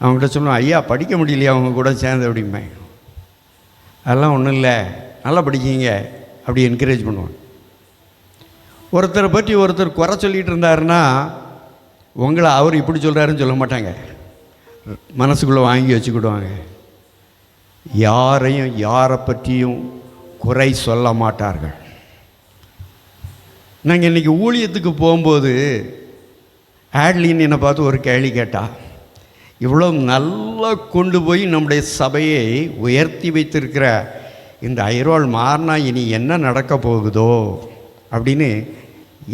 Speaker 9: அவங்ககிட்ட சொல்லுவேன், ஐயா படிக்க முடியலையா அவங்க கூட சேர்ந்து அப்படிமே. அதெல்லாம் ஒன்றும் இல்லை, நல்லா படிக்கிங்க அப்படி என்கரேஜ் பண்ணுவாங்க. ஒருத்தரை பற்றி ஒருத்தர் குறை சொல்லிகிட்டு இருந்தாருன்னா உங்களை அவர் இப்படி சொல்கிறாருன்னு சொல்ல மாட்டாங்க, மனசுக்குள்ளே வாங்கி வச்சுக்கிடுவாங்க. யாரையும் யாரை பற்றியும் குறை சொல்ல மாட்டார்கள். நாங்கள் இன்றைக்கி ஊழியத்துக்கு போகும்போது ஆட்லின்னு என்னை பார்த்து ஒரு கேள்வி கேட்டா, இவ்வளோ நல்லா கொண்டு போய் நம்முடைய சபையை உயர்த்தி வைத்திருக்கிற இந்த ஐயர்வாள் மாறினா இனி என்ன நடக்க போகுதோ அப்படின்னு,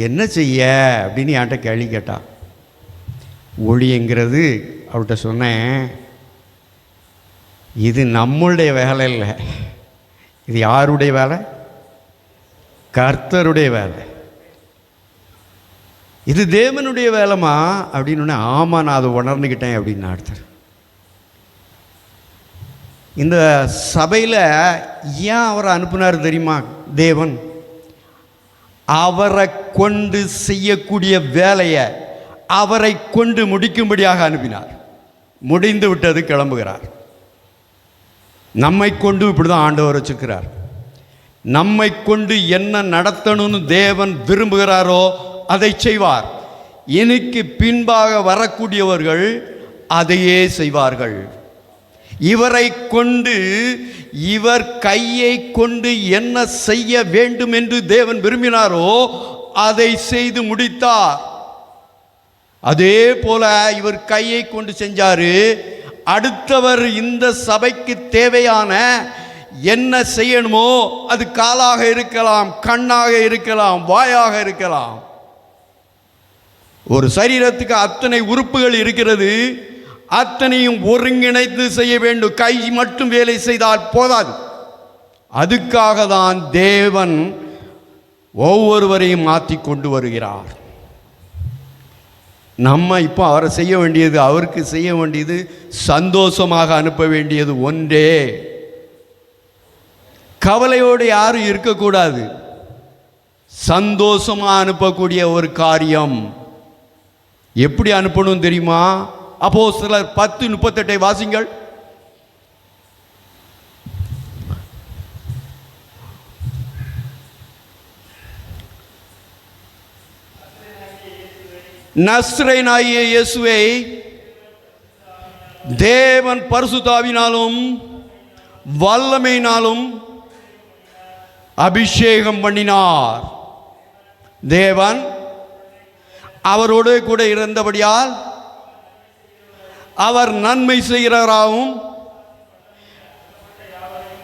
Speaker 9: என்ன செய்ய அப்படின்னு என்கிட்ட கேள்வி கேட்டா. ஊழியங்கிறது அவர்கிட்ட சொன்னேன், இது நம்மளுடைய வேலை இல்லை, இது யாருடைய வேலை? கர்த்தருடைய வேலை. இது தேவனுடைய வேலைமா அப்படின்னு. ஆமாம், நான் அதை உணர்ந்துக்கிட்டேன் அப்படின்னு அடுத்தார். இந்த சபையில் ஏன் அவரை அனுப்புனார் தெரியுமா? தேவன் அவரை கொண்டு செய்யக்கூடிய வேலையை அவரை கொண்டு முடிக்கும்படியாக அனுப்பினார். முடிந்து விட்டது, கிளம்புகிறார். நம்மை கொண்டு இப்படி தான் ஆண்டவர் வச்சுக்கிறார். நம்மை கொண்டு என்ன நடத்தணும்னு தேவன் விரும்புகிறாரோ அதை செய்வார். எனக்கு பின்பாக வரக்கூடியவர்கள் அதையே செய்வார்கள். இவரை கொண்டு, இவர் கையை கொண்டு என்ன செய்ய வேண்டும் என்று தேவன் விரும்பினாரோ அதை செய்து முடித்தார். அதே போல இவர் கையை கொண்டு செஞ்சாரு. அடுத்தவர் இந்த சபைக்கு தேவையான என்ன செய்யணுமோ, அது காலாக இருக்கலாம், கண்ணாக இருக்கலாம், வாயாக இருக்கலாம். ஒரு சரீரத்துக்கு அத்தனை உறுப்புகள் இருக்கிறது, அத்தனையும் ஒருங்கிணைத்து செய்ய வேண்டும். கை மட்டும் வேலை செய்தால் போதாது. அதுக்காக தான் தேவன் ஒவ்வொருவரையும் மாற்றி கொண்டு வருகிறார். நம்ம இப்போ அவரை செய்ய வேண்டியது, அவருக்கு செய்ய வேண்டியது, சந்தோஷமாக அனுப்ப வேண்டியது ஒன்றே. கவலையோடு யாரும் இருக்கக்கூடாது. சந்தோஷமாக அனுப்பக்கூடிய ஒரு காரியம். எப்படி அனுப்பணும் தெரியுமா? அப்போஸ்தலர் 10:38 வாசிங்கள். நஸ்ரேனாகிய இயேசுவை தேவன் பரிசுத்தாவினாலும் வல்லமையினாலும் அபிஷேகம் பண்ணினார். தேவன் அவரோடு கூட இருந்தபடியால் அவர் நன்மை செய்கிறவராகவும்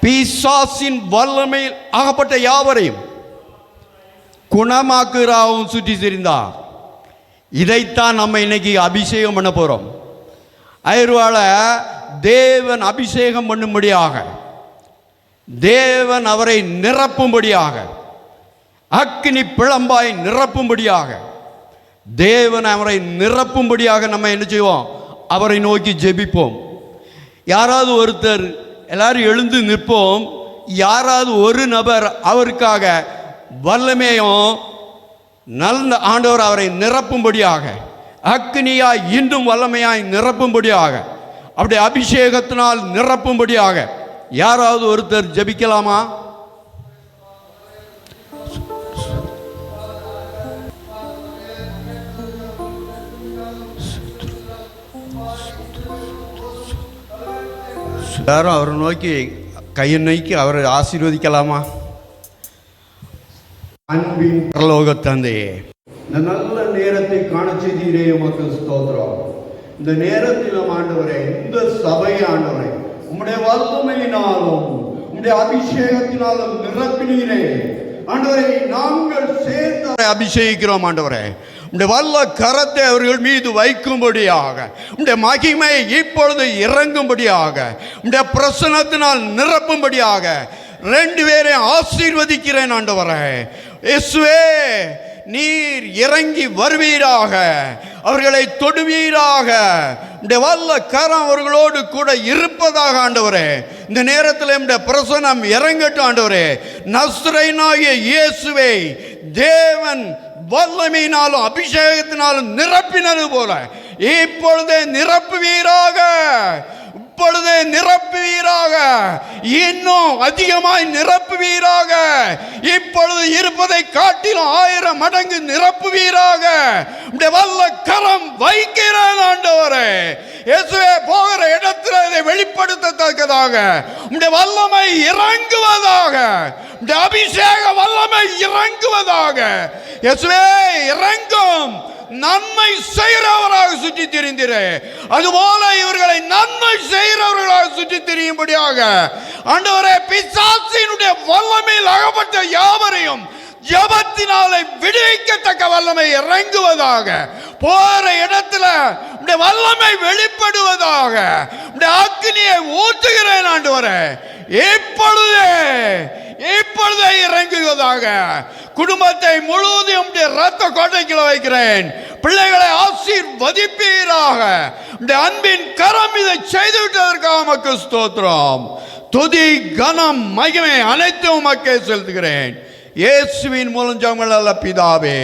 Speaker 9: பிசாசின் வல்லமையில் ஆகப்பட்ட யாவரையும் குணமாக்குகிறாவும் சுற்றி திரிந்தார். இதைத்தான் நம்ம இன்னைக்கு அபிஷேகம் பண்ண போகிறோம். ஐரோவால தேவன் அபிஷேகம் பண்ணும்படியாக, தேவன் அவரை நிரப்பும்படியாக, அக்கினி பிளம்பாய் நிரப்பும்படியாக, தேவன் அவரை நிரப்பும்படியாக நம்ம என்ன செய்வோம்? அவரை நோக்கி ஜெபிப்போம். யாராவது ஒருத்தர், எல்லாரும் எழுந்து நிற்போம். யாராவது ஒரு நபர் அவருக்காக வல்லமையும் நல்ல ஆண்டவர் அவரை நிரப்பும்படியாக, அக்னியாய் இன்னும் வல்லமையாய் நிரப்பும்படியாக, அப்படி அபிஷேகத்தினால் நிரப்பும்படியாக யாராவது ஒருத்தர் ஜெபிக்கலாமா? யாரும் அவரை நோக்கி கையை நோக்கி அவரை ஆசீர்வதிக்கலாமா? அன்பின் பரலோக தந்தையே, இந்த நல்ல நேரத்தை காண செய்தீரே, உமக்கு ஸ்தோத்திரம். இந்த நேரத்திலும் ஆண்டவரே, இந்த சபை ஆண்டவரே, உம்முடைய வல்லமையினாலும் உம்முடைய அபிஷேகத்தினாலும் நிரப்பினீரே ஆண்டவரே. நாங்கள் சேர்ந்து அபிஷேகிக்கிறோம் ஆண்டவரே. உம்முடைய வல்ல கரத்தை அவர்கள் மீது வைக்கும்படியாக, உம்முடைய மகிமை இப்பொழுது இறங்கும்படியாக, உம்முடைய பிரசன்னத்தினால் நிரப்பும்படியாக 2 பேரையும் ஆசீர்வதிக்கிறேன் ஆண்டவரே. இயேசுவே, நீர் இறங்கி வருவீராக, அவர்களை தொடுவீராக. இந்த வல்ல கரம் அவர்களோடு கூட இருப்பதாக ஆண்டவரே. இந்த நேரத்தில் இந்த பிரசன்னம் இறங்கட்டும் ஆண்டவரே. நஸ்ரேனாகிய இயேசுவை தேவன் வல்லமையினாலும் அபிஷேகத்தினாலும் நிரப்பினது போல இப்பொழுதே நிரப்புவீராக, இப்பொழுதே நிரப்புவீராக, இன்னும் அதிகமாய் நிரப்புவீராக. இப்பொழுது இருப்பதை காட்டிலும் 1000 மடங்கு நிரப்புவீராக. இந்த வல்ல கரம் வைக்கிறேன் ஆண்டவரே. இயேசுவே, போகிற இடத்துல இதை வெளிப்படுத்தத்தக்கதாக உம்முடைய வல்லமை இறங்குவதாக, உம்முடைய அபிஷேக வல்லமை இறங்குவதாக. இயேசுவே, இறங்கும். நன்மை செய்கிறவராக சுற்றி திரிந்திரே, அதுபோல இவர்களை நன்மை செய்கிறவர்களாக சுற்றி திரியும்படியாக ஆண்டவரே, பிசாசினுடைய வல்லமையில் அகப்பட்ட யாவரையும் ஜபத்தினாலே விடுவிக்கத்தக்க வல்லமை இறங்குவதாக. போற இடத்துல உடைய வல்லமை வெளிப்படுவதாக. உடைய அக்னியை ஊற்றுகிறேன் ஆண்டவரே. இப்பொழுதே
Speaker 10: இப்பொழுதே இறங்குவதாக. குடும்பத்தை முழுவதும் ரத்த கோட்டைக்குள்ள வைக்கிறேன். பிள்ளைகளை ஆசீர்வதிப்பீராக. அன்பின் கரம் இதை செய்து விட்டதற்காக உமக்கு ஸ்தோத்திரம். துதி கனம் மகிமை அனைத்தும் உமக்கே செலுத்துகிறேன். இயேசுவின் மூலம் ஜெபங்கள் நல்ல பிதாவே,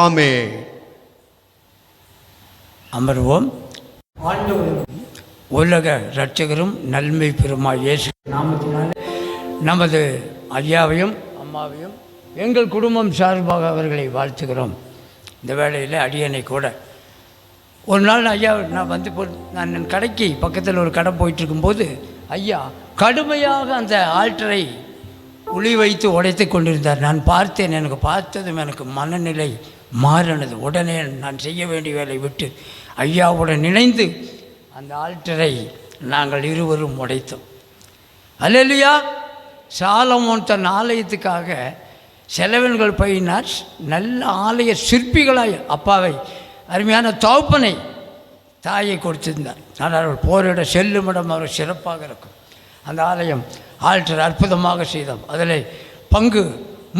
Speaker 10: ஆமென்.
Speaker 11: அமர்வோம். உலக இரட்சகரும் நன்மை பெறுமாய் இயேசு நாமத்தினாலே நமது ஐயாவையும் அம்மாவையும் எங்கள் குடும்பம் சார்பாக அவர்களை வாழ்த்துகிறோம். இந்த வேளையில் அடியனை கூட ஒரு நாள் ஐயா நான் நான் என் கடைக்கு பக்கத்தில் ஒரு கடை போயிட்டுருக்கும்போது ஐயா கடுமையாக அந்த ஆல்டரை உளி வைத்து உடைத்து கொண்டிருந்தார். நான் பார்த்தேன். எனக்கு பார்த்ததும் எனக்கு மனநிலை மாறினது. உடனே நான் செய்ய வேண்டிய வேலை விட்டு ஐயாவுடன் இணைந்து அந்த ஆல்டரை நாங்கள் இருவரும் உடைத்தோம். அல்லேலூயா. சாலமோன் தன் ஆலயத்துக்காக செலவன்கள் பயினார். நல்ல ஆலய சிற்பிகளாய் அப்பாவை அருமையான தகப்பனை தாயை கொடுத்திருந்தார். ஆனால் அவர் போரிட செல்லுமிடம் அவர் சிறப்பாக இருக்கும். அந்த ஆலயம் ஆல்டர் அற்புதமாக செய்தோம். அதில்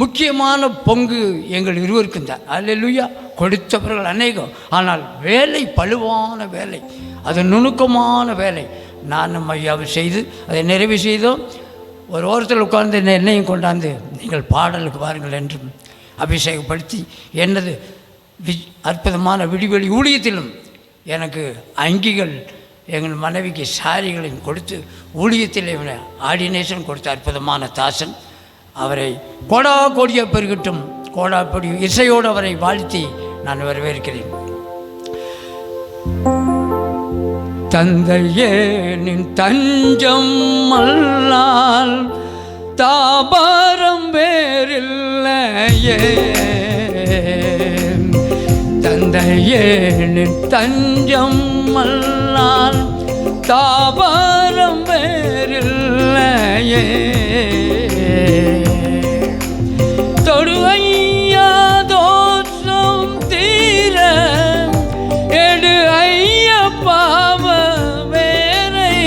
Speaker 11: முக்கியமான பங்கு எங்கள் இருவருக்கும் தான். அல்லேலூயா. கொடுத்தவர்கள் அநேகம். ஆனால் வேலை பழுவான வேலை, அது நுணுக்கமான வேலை. நானும் ஐயாவை செய்து அதை நிறைவு செய்தோம். ஒரு ஓரத்தில் உட்கார்ந்து என்னையும் கொண்டாந்து நீங்கள் பாடலுக்கு வாருங்கள் என்றும் அபிஷேகப்படுத்தி எனது அற்புதமான விடிவெளி ஊழியத்திலும் எனக்கு அங்கிகள் எங்கள் மனைவிக்கு சாரிகளையும் கொடுத்து ஊழியத்தில் ஆர்டினேஷன் கொடுத்த அற்புதமான தாசன். அவரை கோடா கோடியாக பெருகட்டும். கோடாப்படி இசையோடு அவரை வாழ்த்தி நான் வரவேற்கிறேன். தந்தையே நின் தஞ்சம் அல்லால் தாபாரம் வேறில்லையே. தந்தையே நின் தஞ்சம் அல்லால் தாபாரம் வேறில்லையே. தொடுவையா தோஷம் தீர எடு ஐயப்பாவ வேரை.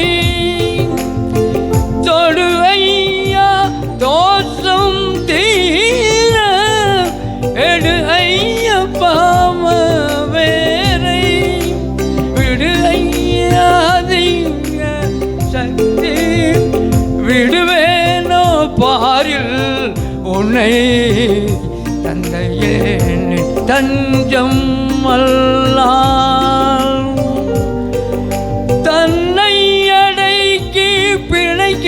Speaker 11: தொடுவையா தோஷம் தீர எடு ஐயப்பாவ வேரை. விடு ஐயாதிங்க சக்தி விடுவேனோ பாரில் உன்னை. தந்தையே தஞ்சம் அல்லால் தன்னை அடைக்கி பிழைக்க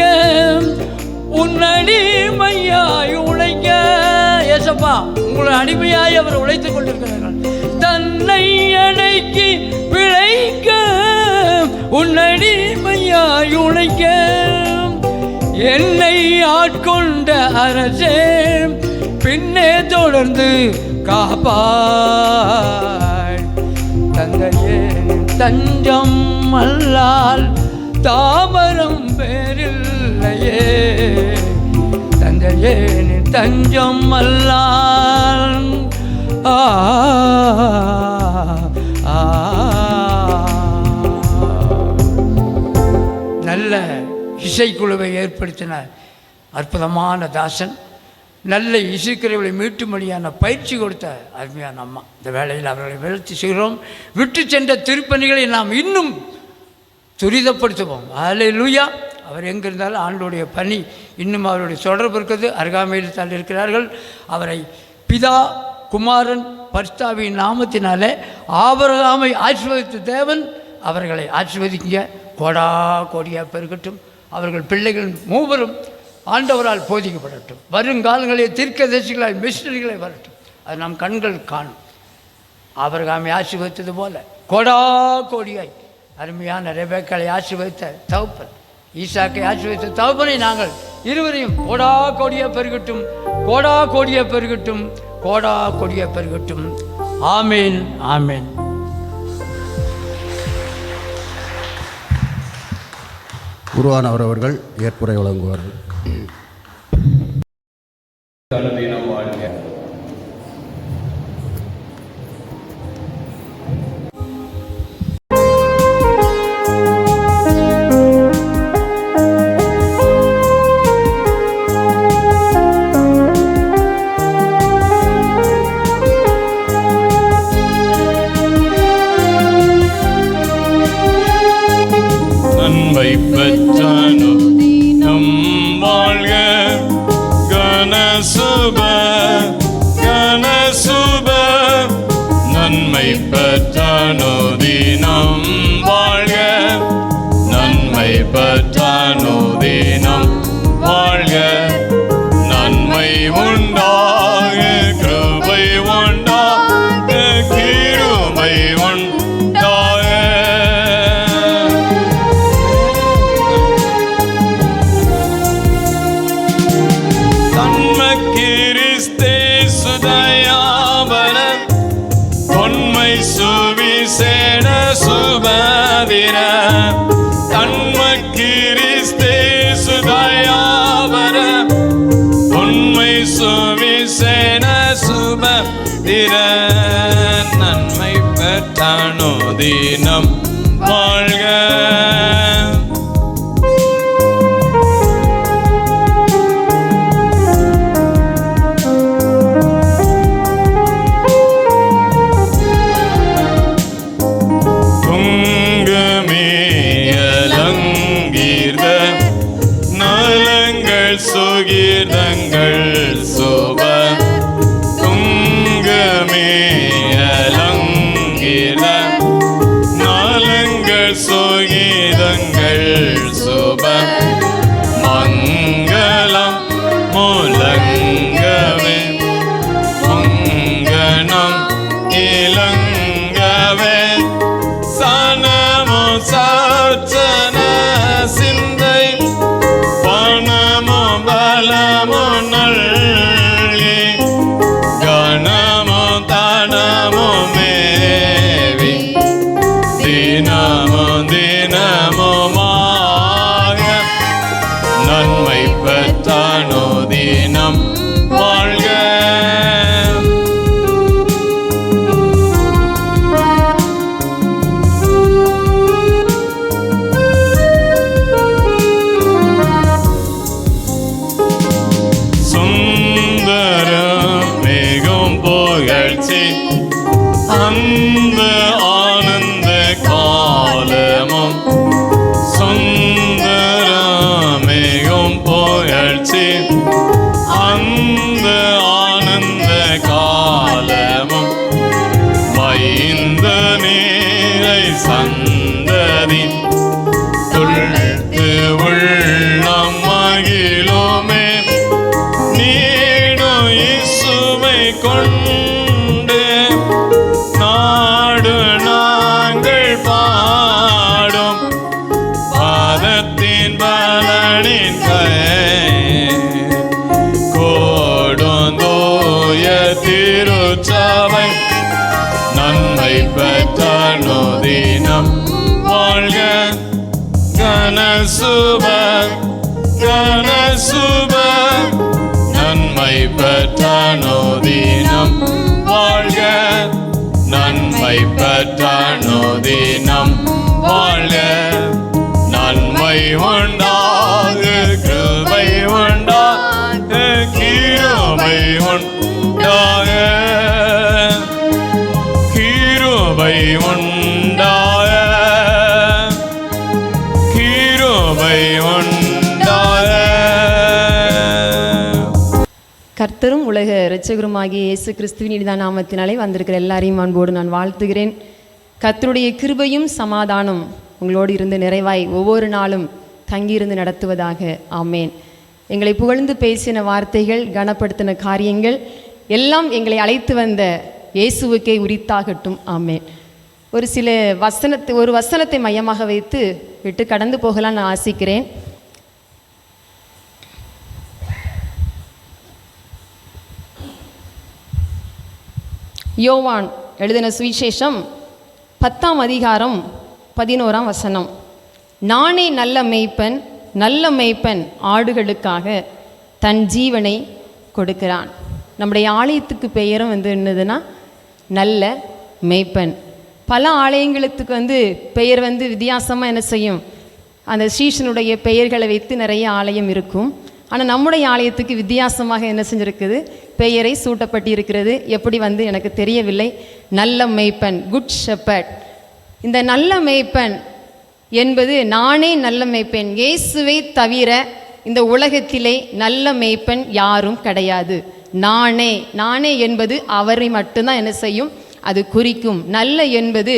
Speaker 11: உன் அடிமையாய் உழைக்க. ஏசப்பா உங்களை அடிமையாய் அவர் உழைத்துக் கொண்டிருக்கிறார்கள். தன்னை அடைக்கி பிழைக்க உன் அடிமையாய் உழைக்க. என்னை ஆட்கொண்ட அரசே பின்னே தொடர்ந்து காப்பாய். தந்தையே தஞ்சம் அல்லால் தாமரம் பேரில்லையே. தந்தையே தஞ்சம் அல்லால் நல்ல இசைக்குழுவை ஏற்படுத்தினார் அற்புதமான தாசன். நல்ல இசைக்குழுவை மீட்டும்படியான பயிற்சி கொடுத்த அருமையான அம்மா. இந்த வேளையில் அவர்களை வெளுத்து செய்கிறோம். விட்டு சென்ற திருப்பணிகளை நாம் இன்னும் துரிதப்படுத்துவோம். அல்லேலூயா. அவர் எங்கே இருந்தாலும் ஆண்டோடைய பணி இன்னும் அவருடைய தொடர்பு இருக்கிறது. அருகாமையில் தான் இருக்கிறார்கள். அவரை பிதா குமாரன் பரிசுத்தாவியின் நாமத்தினாலே ஆபிரகாமை ஆசீர்வதித்த தேவன் அவர்களை ஆசீர்வதிங்க. கோடா கோடியாக பெருகட்டும். அவர்கள் பிள்ளைகள் மூவரும் ஆண்டவரால் போதிக்கப்படட்டும். வருங்காலங்களில் தீர்க்கதரிசிகளாய் மிஷனரிகளை வரட்டும். அது நம் கண்கள் காணும். ஆபிரகாமை ஆசீர்வதித்தது போல கோடா கோடியாய் அருமையான ரெபேக்காளை ஆசீர்வதித்த தகப்பன், ஈசாக்கை ஆசீர்வதித்த தகப்பனை நாங்கள் இருவரையும் கோடா கோடியாக பெருகட்டும். கோடா கோடியாக பெருகட்டும். கோடா கொடிய பெருகட்டும். ஆமேன், ஆமேன்.
Speaker 2: குருவானவர் அவர்கள் ஏற்புரை வழங்குவார்கள்.
Speaker 12: பெற்றானுதினம் வாழ்க கனசுப கனசுப நன்மை பெற்றானுதினம் வாழ்க நன்மை பெற்றானுதினம் வாழ்க நன்மை உண்டாக கிருபை உண்டாக கிருபை உண்டாக தன்ம கிறிஸ்தே சுதயாபர பொன்மை சுவிசேட சுபதிர தன்ம கிறிஸ்தே சுதயாபர பொன்மை சுவிசேட சுபதிர நன்மை பெற்றானோ தினம் வாழ்க சுகீர்தங்கள் சுப துங்கமே அலங்கீர நலங்கள் சுகீதங்கள் சுப மங்களம் முலங்கவே மங்கனம் இலங்கவே சனமோ சார்ச்சன சிந்தை பணமோ பலமோ நல்கி கணமோ தனமோ மேவி தினமோ தினமுமாக நன்மை பெற்றானோ தினம் வாழ்க அந்த ஆனந்த காலமும் சுந்தரமேகும் புகழ்ச்சி அந்த ஆனந்த காலமும் மைந்த நீரை சந்ததி துள்த்து உள்ளம் மகிழுமே நீடும் இயேசுவை கொண்டு நாடு நாங்கள் பாடும் பாதத்தின் பலனின் கோடோந்தோய திருச்சபை நன்மை பெற்றானோ தினம் வாழ்க கனசுப கனசுப நன்மை பெற்றானோ தினம் வாழ்க நன்மை பெற்றானோ தினம் வாழ்க நன்மை உண்டாக கிருபை உண்டாக கிருபை உண்டாக கிருபை உண்டாக கிருபை உண்டாக.
Speaker 13: கர்த்தரும் உலக இரட்சகருமாகிய இயேசு கிறிஸ்துவின் இனிதான நாமத்தினாலே வந்திருக்கிற எல்லாரையும் அன்போடு நான் வாழ்த்துகிறேன். கர்த்தருடைய கிருபையும் சமாதானம் உங்களோடு இருந்து நிறைவாய் ஒவ்வொரு நாளும் தங்கியிருந்து நடத்துவதாக. ஆமேன். எங்களை புகழ்ந்து பேசின வார்த்தைகள், கனப்படுத்தின காரியங்கள் எல்லாம் எங்களை அழைத்து வந்த இயேசுவுக்கே உரித்தாகட்டும். ஆமேன். ஒரு வசனத்தை மையமாக வைத்து விட்டு கடந்து போகலாம் நான் ஆசிக்கிறேன். யோவான் எழுதின சுவிசேஷம் 10ஆம் அதிகாரம் 11ஆம் வசனம். நானே நல்ல மேய்ப்பன், நல்ல மேய்ப்பன் ஆடுகளுக்காக தன் ஜீவனை கொடுக்கிறான். நம்முடைய ஆலயத்துக்கு பெயரும் என்னதுன்னா நல்ல மேய்ப்பன். பல ஆலயங்களுக்கு பெயர் வித்தியாசமாக என்ன செய்யும், அந்த ஸ்ரீஷனுடைய பெயர்களை வைத்து நிறைய ஆலயம் இருக்கும். ஆனால் நம்முடைய ஆலயத்துக்கு வித்தியாசமாக என்ன செஞ்சுருக்குது, பெயரை சூட்டப்பட்டிருக்கிறது. எப்படி எனக்கு தெரியவில்லை. நல்ல மேய்ப்பன், குட் ஷெப்பர்ட். இந்த நல்ல மேய்ப்பன் என்பது நானே நல்ல மேய்ப்பன், இயேசுவை தவிர இந்த உலகத்திலே நல்ல மேய்ப்பன் யாரும் கிடையாது. நானே என்பது அவரை மட்டும்தான் என்ன செய்யும், அது குறிக்கும். நல்ல என்பது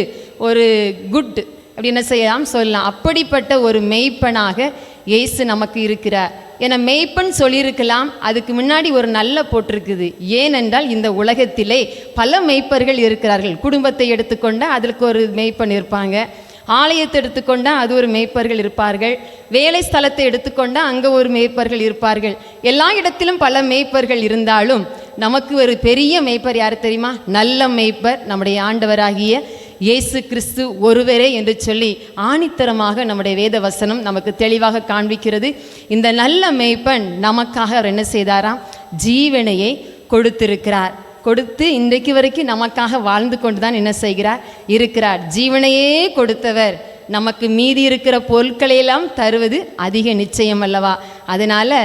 Speaker 13: ஒரு குட் அப்படி என்ன செய்யலாம் சொல்லலாம். அப்படிப்பட்ட ஒரு மெய்ப்பனாக இயேசு நமக்கு இருக்கிறார். ஏன்னா மெய்ப்பன் சொல்லியிருக்கலாம், அதுக்கு முன்னாடி ஒரு நல்ல போட்டிருக்குது. ஏனென்றால் இந்த உலகத்திலே பல மெய்ப்பர்கள் இருக்கிறார்கள். குடும்பத்தை எடுத்துக்கொண்டால் அதற்கு ஒரு மெய்ப்பன் இருப்பாங்க, ஆலயத்தை எடுத்துக்கொண்டால் அது ஒரு மேய்ப்பர்கள் இருப்பார்கள், வேலை ஸ்தலத்தை எடுத்துக்கொண்டால் அங்கே ஒரு மேய்ப்பர்கள் இருப்பார்கள். எல்லா இடத்திலும் பல மேய்ப்பர்கள் இருந்தாலும் நமக்கு ஒரு பெரிய மேய்ப்பர் யார் தெரியுமா? நல்ல மேய்ப்பர் நம்முடைய ஆண்டவராகிய இயேசு கிறிஸ்து ஒருவரே என்று சொல்லி ஆணித்தரமாக நம்முடைய வேத வசனம் நமக்கு தெளிவாக காண்பிக்கிறது. இந்த நல்ல மேய்ப்பன் நமக்காக அவர் என்ன செய்தாராம்? ஜீவனையை கொடுத்திருக்கிறார். கொடுத்து இன்றைக்கு வரைக்கும் நமக்காக வாழ்ந்து கொண்டு தான் என்ன செய்கிறார்? இருக்கிறார். ஜீவனையே கொடுத்தவர் நமக்கு மீதி இருக்கிற பொருட்களையெல்லாம் தருவது அதிக நிச்சயம் அல்லவா? அதனால்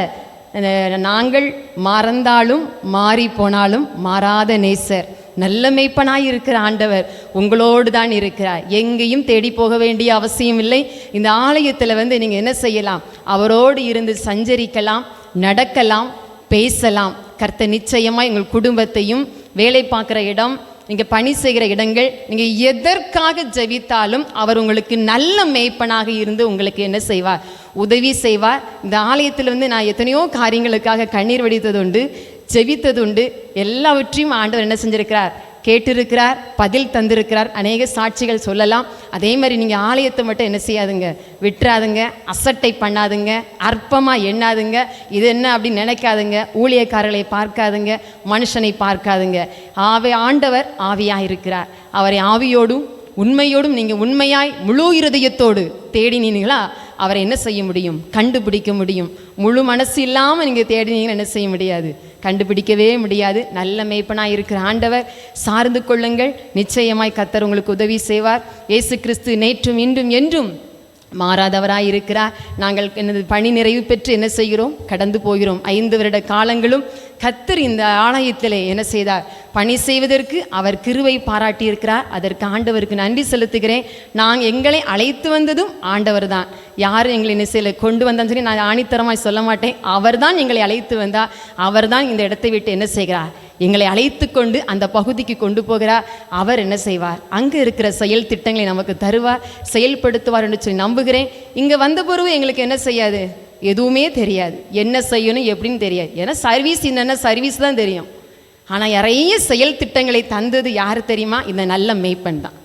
Speaker 13: நாங்கள் மறந்தாலும் மாறி போனாலும் மாறாத நேசர், நல்ல மேய்ப்பனாய் இருக்கிற ஆண்டவர் உங்களோடு தான் இருக்கிறார். எங்கேயும் தேடி போக வேண்டிய அவசியம் இல்லை. இந்த ஆலயத்தில் நீங்கள் என்ன செய்யலாம்? அவரோடு இருந்து சஞ்சரிக்கலாம், நடக்கலாம், பேசலாம். கர்த்தர் நிச்சயமாக எங்கள் குடும்பத்தையும், வேலை பார்க்குற இடம், நீங்கள் பணி செய்கிற இடங்கள், நீங்கள் எதற்காக ஜெபித்தாலும் அவர் உங்களுக்கு நல்ல மேய்ப்பனாக இருந்து உங்களுக்கு என்ன செய்வார்? உதவி செய்வார். இந்த ஆலயத்தில் நான் எத்தனையோ காரியங்களுக்காக கண்ணீர் வடித்ததுண்டு, ஜெபித்ததுண்டு. எல்லாவற்றையும் ஆண்டவர் என்ன செஞ்சிருக்கிறார்? கேட்டிருக்கிறார், பதில் தந்திருக்கிறார். அநேக சாட்சிகள் சொல்லலாம். அதே மாதிரி நீங்கள் ஆலயத்தை மட்டும் என்ன செய்யாதுங்க, விட்டுறாதுங்க, அசட்டை பண்ணாதுங்க, அற்பமாக எண்ணாதுங்க, இது என்ன அப்படின்னு நினைக்காதுங்க, ஊழியக்காரர்களை பார்க்காதுங்க, மனுஷனை பார்க்காதுங்க. ஆண்டவர் ஆவியாக இருக்கிறார். அவரை ஆவியோடும் உண்மையோடும் நீங்கள் உண்மையாய் முழு இருதயத்தோடு தேடினீங்களா அவரை என்ன செய்ய முடியும்? கண்டுபிடிக்க முடியும். முழு மனசு இல்லாமல் நீங்கள் தேடினீங்கன்னா என்ன செய்ய முடியாது? கண்டுபிடிக்கவே முடியாது. நல்ல மேய்ப்பனாக இருக்கிற ஆண்டவர் சார்ந்து கொள்ளுங்கள். நிச்சயமாய் கர்த்தர் உங்களுக்கு உதவி செய்வார். இயேசு கிறிஸ்து நேற்றும் இன்றும் என்றும் மாறாதவராய் இருக்கிறார். நாங்கள் எனது பணி நிறைவு பெற்று என்ன செய்கிறோம்? கடந்து போகிறோம். 5 வருட காலங்களும் கர்த்தர் இந்த ஆலயத்தில் என்ன செய்தார்? பணி செய்வதற்கு அவர் கிருபை பாராட்டியிருக்கிறார். அதற்கு ஆண்டவருக்கு நன்றி செலுத்துகிறேன். எங்களை அழைத்து வந்ததும் ஆண்டவர் தான். யாரும் எங்களை என்ன செய்யலை, கொண்டு வந்தான்னு சொல்லி நான் ஆணித்தரமாய் சொல்ல மாட்டேன். அவர் தான் எங்களை அழைத்து வந்தார். அவர் தான் இந்த இடத்தை விட்டு என்ன செய்கிறார்? எங்களை அழைத்து கொண்டு அந்த பகுதிக்கு கொண்டு போகிறார். அவர் என்ன செய்வார்? அங்கே இருக்கிற செயல் திட்டங்களை நமக்கு தருவார், செயல்படுத்துவார் என்று சொல்லி நம்புகிறேன். இங்கே வந்த பிறகு எங்களுக்கு என்ன செய்யாது? எதுவுமே தெரியாது. என்ன செய்யணும் எப்படின்னு தெரியாது. ஏன்னா சர்வீஸ் என்னென்ன சர்வீஸ் தான் தெரியும். ஆனால் நிறைய செயல் திட்டங்களை தந்தது யார் தெரியுமா? இந்த நல்ல மேய்ப்பன் தான்.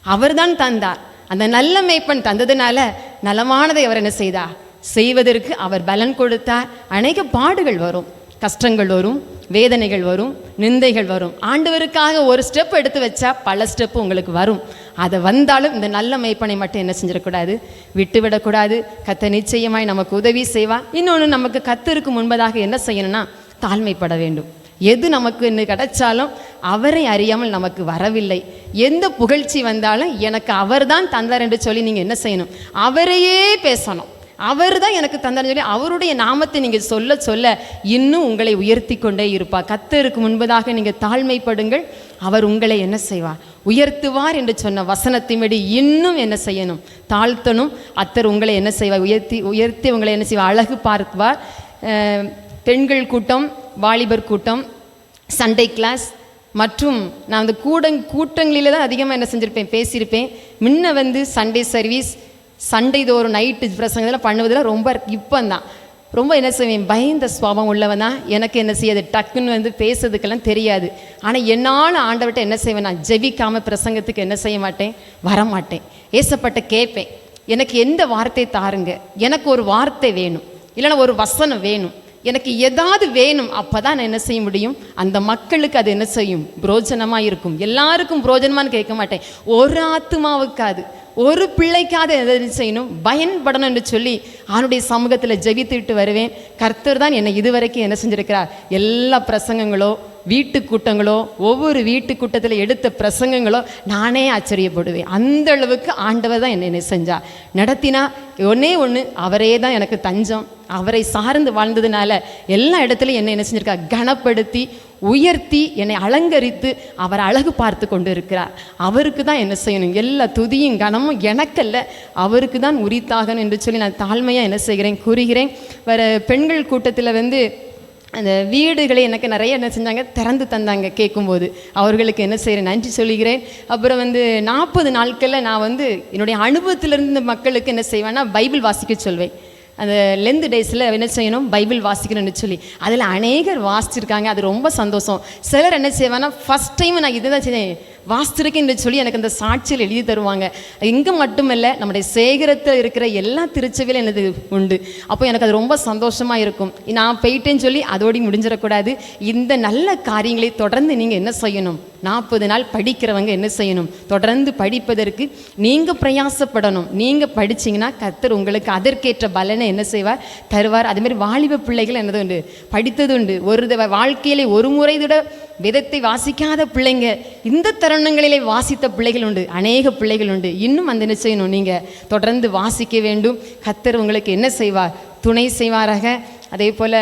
Speaker 13: அவர் தான் தந்தார். அந்த நல்ல மேய்ப்பன் தந்ததுனால நலமானதை அவர் என்ன செய்தார்? செய்வதற்கு அவர் பலன் கொடுத்தார். அநேக பாடுகள் வரும், கஷ்டங்கள் வரும், வேதனைகள் வரும், நிந்தைகள் வரும். ஆண்டவருக்காக ஒரு ஸ்டெப் எடுத்து வச்சா பல ஸ்டெப்பு உங்களுக்கு வரும். அதை வந்தாலும் இந்த நல்ல மேய்ப்பனை மட்டும் என்ன செஞ்சிடக்கூடாது? விட்டுவிடக்கூடாது. கர்த்தர் நிச்சயமாய் நமக்கு உதவி செய்வார். இன்னொன்று, நமக்கு கர்த்தருக்கு முன்பதாக என்ன செய்யணும்னா தாழ்மைப்பட வேண்டும். எது நமக்கு இன்னும் கிடைச்சாலும் அவரை அறியாமல் நமக்கு வரவில்லை. எந்த புகழ்ச்சி வந்தாலும் எனக்கு அவர் தான் தந்தார் என்று சொல்லி நீங்கள் என்ன செய்யணும்? அவரையே பேசணும். அவர் தான் எனக்கு தந்தார்னு சொல்லி அவருடைய நாமத்தை நீங்கள் சொல்ல சொல்ல இன்னும் உங்களை உயர்த்தி கொண்டே இருப்பார். கர்த்தருக்கு முன்பதாக நீங்கள் தாழ்மைப்படுங்கள், அவர் உங்களை என்ன செய்வார்? உயர்த்துவார் என்று சொன்ன வசனத்தின்படி இன்னும் என்ன செய்யணும்? தாழ்த்தணும். கர்த்தர் உங்களை என்ன செய்வார்? உயர்த்தி உங்களை என்ன செய்வார்? அழகு பார்ப்பார். பெண்கள் கூட்டம், வாலிபர் கூட்டம், சண்டே கிளாஸ் மற்றும் நான் அந்த கூட்டங்களில் தான் அதிகமாக என்ன செஞ்சுருப்பேன், பேசியிருப்பேன். முன்ன சண்டே சர்வீஸ், சண்டே தோறும் நைட்டு பிரசங்கத்தில் பண்ணுவதில் ரொம்ப இப்போந்தான் ரொம்ப என்ன செய்வேன், பயந்த சுவாபம் உள்ளவன் தான். எனக்கு என்ன செய்யாது, டக்குன்னு பேசுறதுக்கெல்லாம் தெரியாது. ஆனால் என்னால் ஆண்டவர்கிட்ட என்ன செய்வேன், நான் ஜெபிக்காமல் பிரசங்கத்துக்கு என்ன செய்ய மாட்டேன், வரமாட்டேன். ஏசப்பட்ட கேட்பேன், எனக்கு எந்த வார்த்தை தாருங்க, எனக்கு ஒரு வார்த்தை வேணும், இல்லைன்னா ஒரு வசனம் வேணும், எனக்கு எதாவது வேணும். அப்போ தான் நான் என்ன செய்ய முடியும், அந்த மக்களுக்கு அது என்ன செய்யும், புரோஜனமாக இருக்கும். எல்லாருக்கும் புரோஜனமானு கேட்க மாட்டேன், ஒரு ஆத்துமாவுக்காது, ஒரு பிள்ளைக்காவது எதை செய்யணும், பயன்படணும் என்று சொல்லி அவனுடைய சமூகத்தில் ஜெபித்துட்டு வருவேன். கர்த்தர் தான் என்னை இதுவரைக்கும் என்ன செஞ்சிருக்கிறார்? எல்லா பிரசங்கங்களோ வீட்டு கூட்டங்களோ ஒவ்வொரு வீட்டு கூட்டத்தில் எடுத்த பிரசங்கங்களோ நானே ஆச்சரியப்படுவேன். அந்த அளவுக்கு ஆண்டவர் தான் என்னை செஞ்சா நடத்தினா. ஒன்று அவரே தான் எனக்கு தஞ்சம். அவரை சார்ந்து வாழ்ந்ததுனால எல்லா இடத்துலையும் என்னை என்ன செஞ்சிருக்கா, கனப்படுத்தி உயர்த்தி என்னை அலங்கரித்து அவர் அழகு பார்த்து கொண்டு இருக்கிறார். அவருக்கு தான் என்ன செய்யணும், எல்லா துதியும் கனமும் எனக்கல்ல, அவருக்கு தான் உரித்தாகணும் என்று சொல்லி நான் தாழ்மையாக என்ன செய்கிறேன் கூறுகிறேன். வேறு பெண்கள் கூட்டத்தில் அந்த வீடுகளை எனக்கு நிறைய என்ன செஞ்சாங்க, திறந்து தந்தாங்க. கேட்கும்போது அவர்களுக்கு என்ன செய்கிறேன், நன்றி சொல்லுகிறேன். அப்புறம் 40 நாட்களில் நான் என்னுடைய அனுபவத்திலிருந்து இந்த மக்களுக்கு என்ன செய்வேன்னா, பைபிள் வாசிக்க சொல்வேன். அந்த லென்த் டேஸில் என்ன செய்யணும், பைபிள் வாசிக்கணும்னு சொல்லி அதில் அநேகர் வாசிச்சிருக்காங்க. அது ரொம்ப சந்தோஷம். சிலர் என்ன செய்வாங்கன்னா, ஃபஸ்ட் டைம் நான் இதை தான் செய்வேன் வாசிச்சிருக்கேன்னு சொல்லி எனக்கு அந்த சாட்சியில் எழுதி தருவாங்க. இங்கே மட்டுமல்ல, நம்முடைய சேகரத்தில் இருக்கிற எல்லா திருச்சபையிலும் எனது உண்டு. அப்போ எனக்கு அது ரொம்ப சந்தோஷமாக இருக்கும். நான் போயிட்டேன்னு சொல்லி அதோடு முடிஞ்சிடக்கூடாது. இந்த நல்ல காரியங்களை தொடர்ந்து நீங்கள் என்ன செய்யணும், 40 நாள் படிக்கிறவங்க என்ன செய்யணும், தொடர்ந்து படிப்பதற்கு நீங்கள் பிரயாசப்படணும். நீங்கள் படிச்சிங்கன்னா கர்த்தர் உங்களுக்கு அதற்கேற்ற பலனை என்ன செய்வார், தருவார். அதுமாதிரி வாலிப பிள்ளைகள் என்னது உண்டு, படித்தது உண்டு. வாழ்க்கையிலே ஒரு முறை வேதத்தை வாசிக்காத பிள்ளைங்க, இந்த தருணங்களிலே வாசித்த பிள்ளைகள் உண்டு, அநேக பிள்ளைகள் உண்டு. இன்னும் அந்த என்ன செய்யணும், நீங்கள் தொடர்ந்து வாசிக்க வேண்டும். கர்த்தர் உங்களுக்கு என்ன செய்வார், துணை செய்வாராக. அதே போல்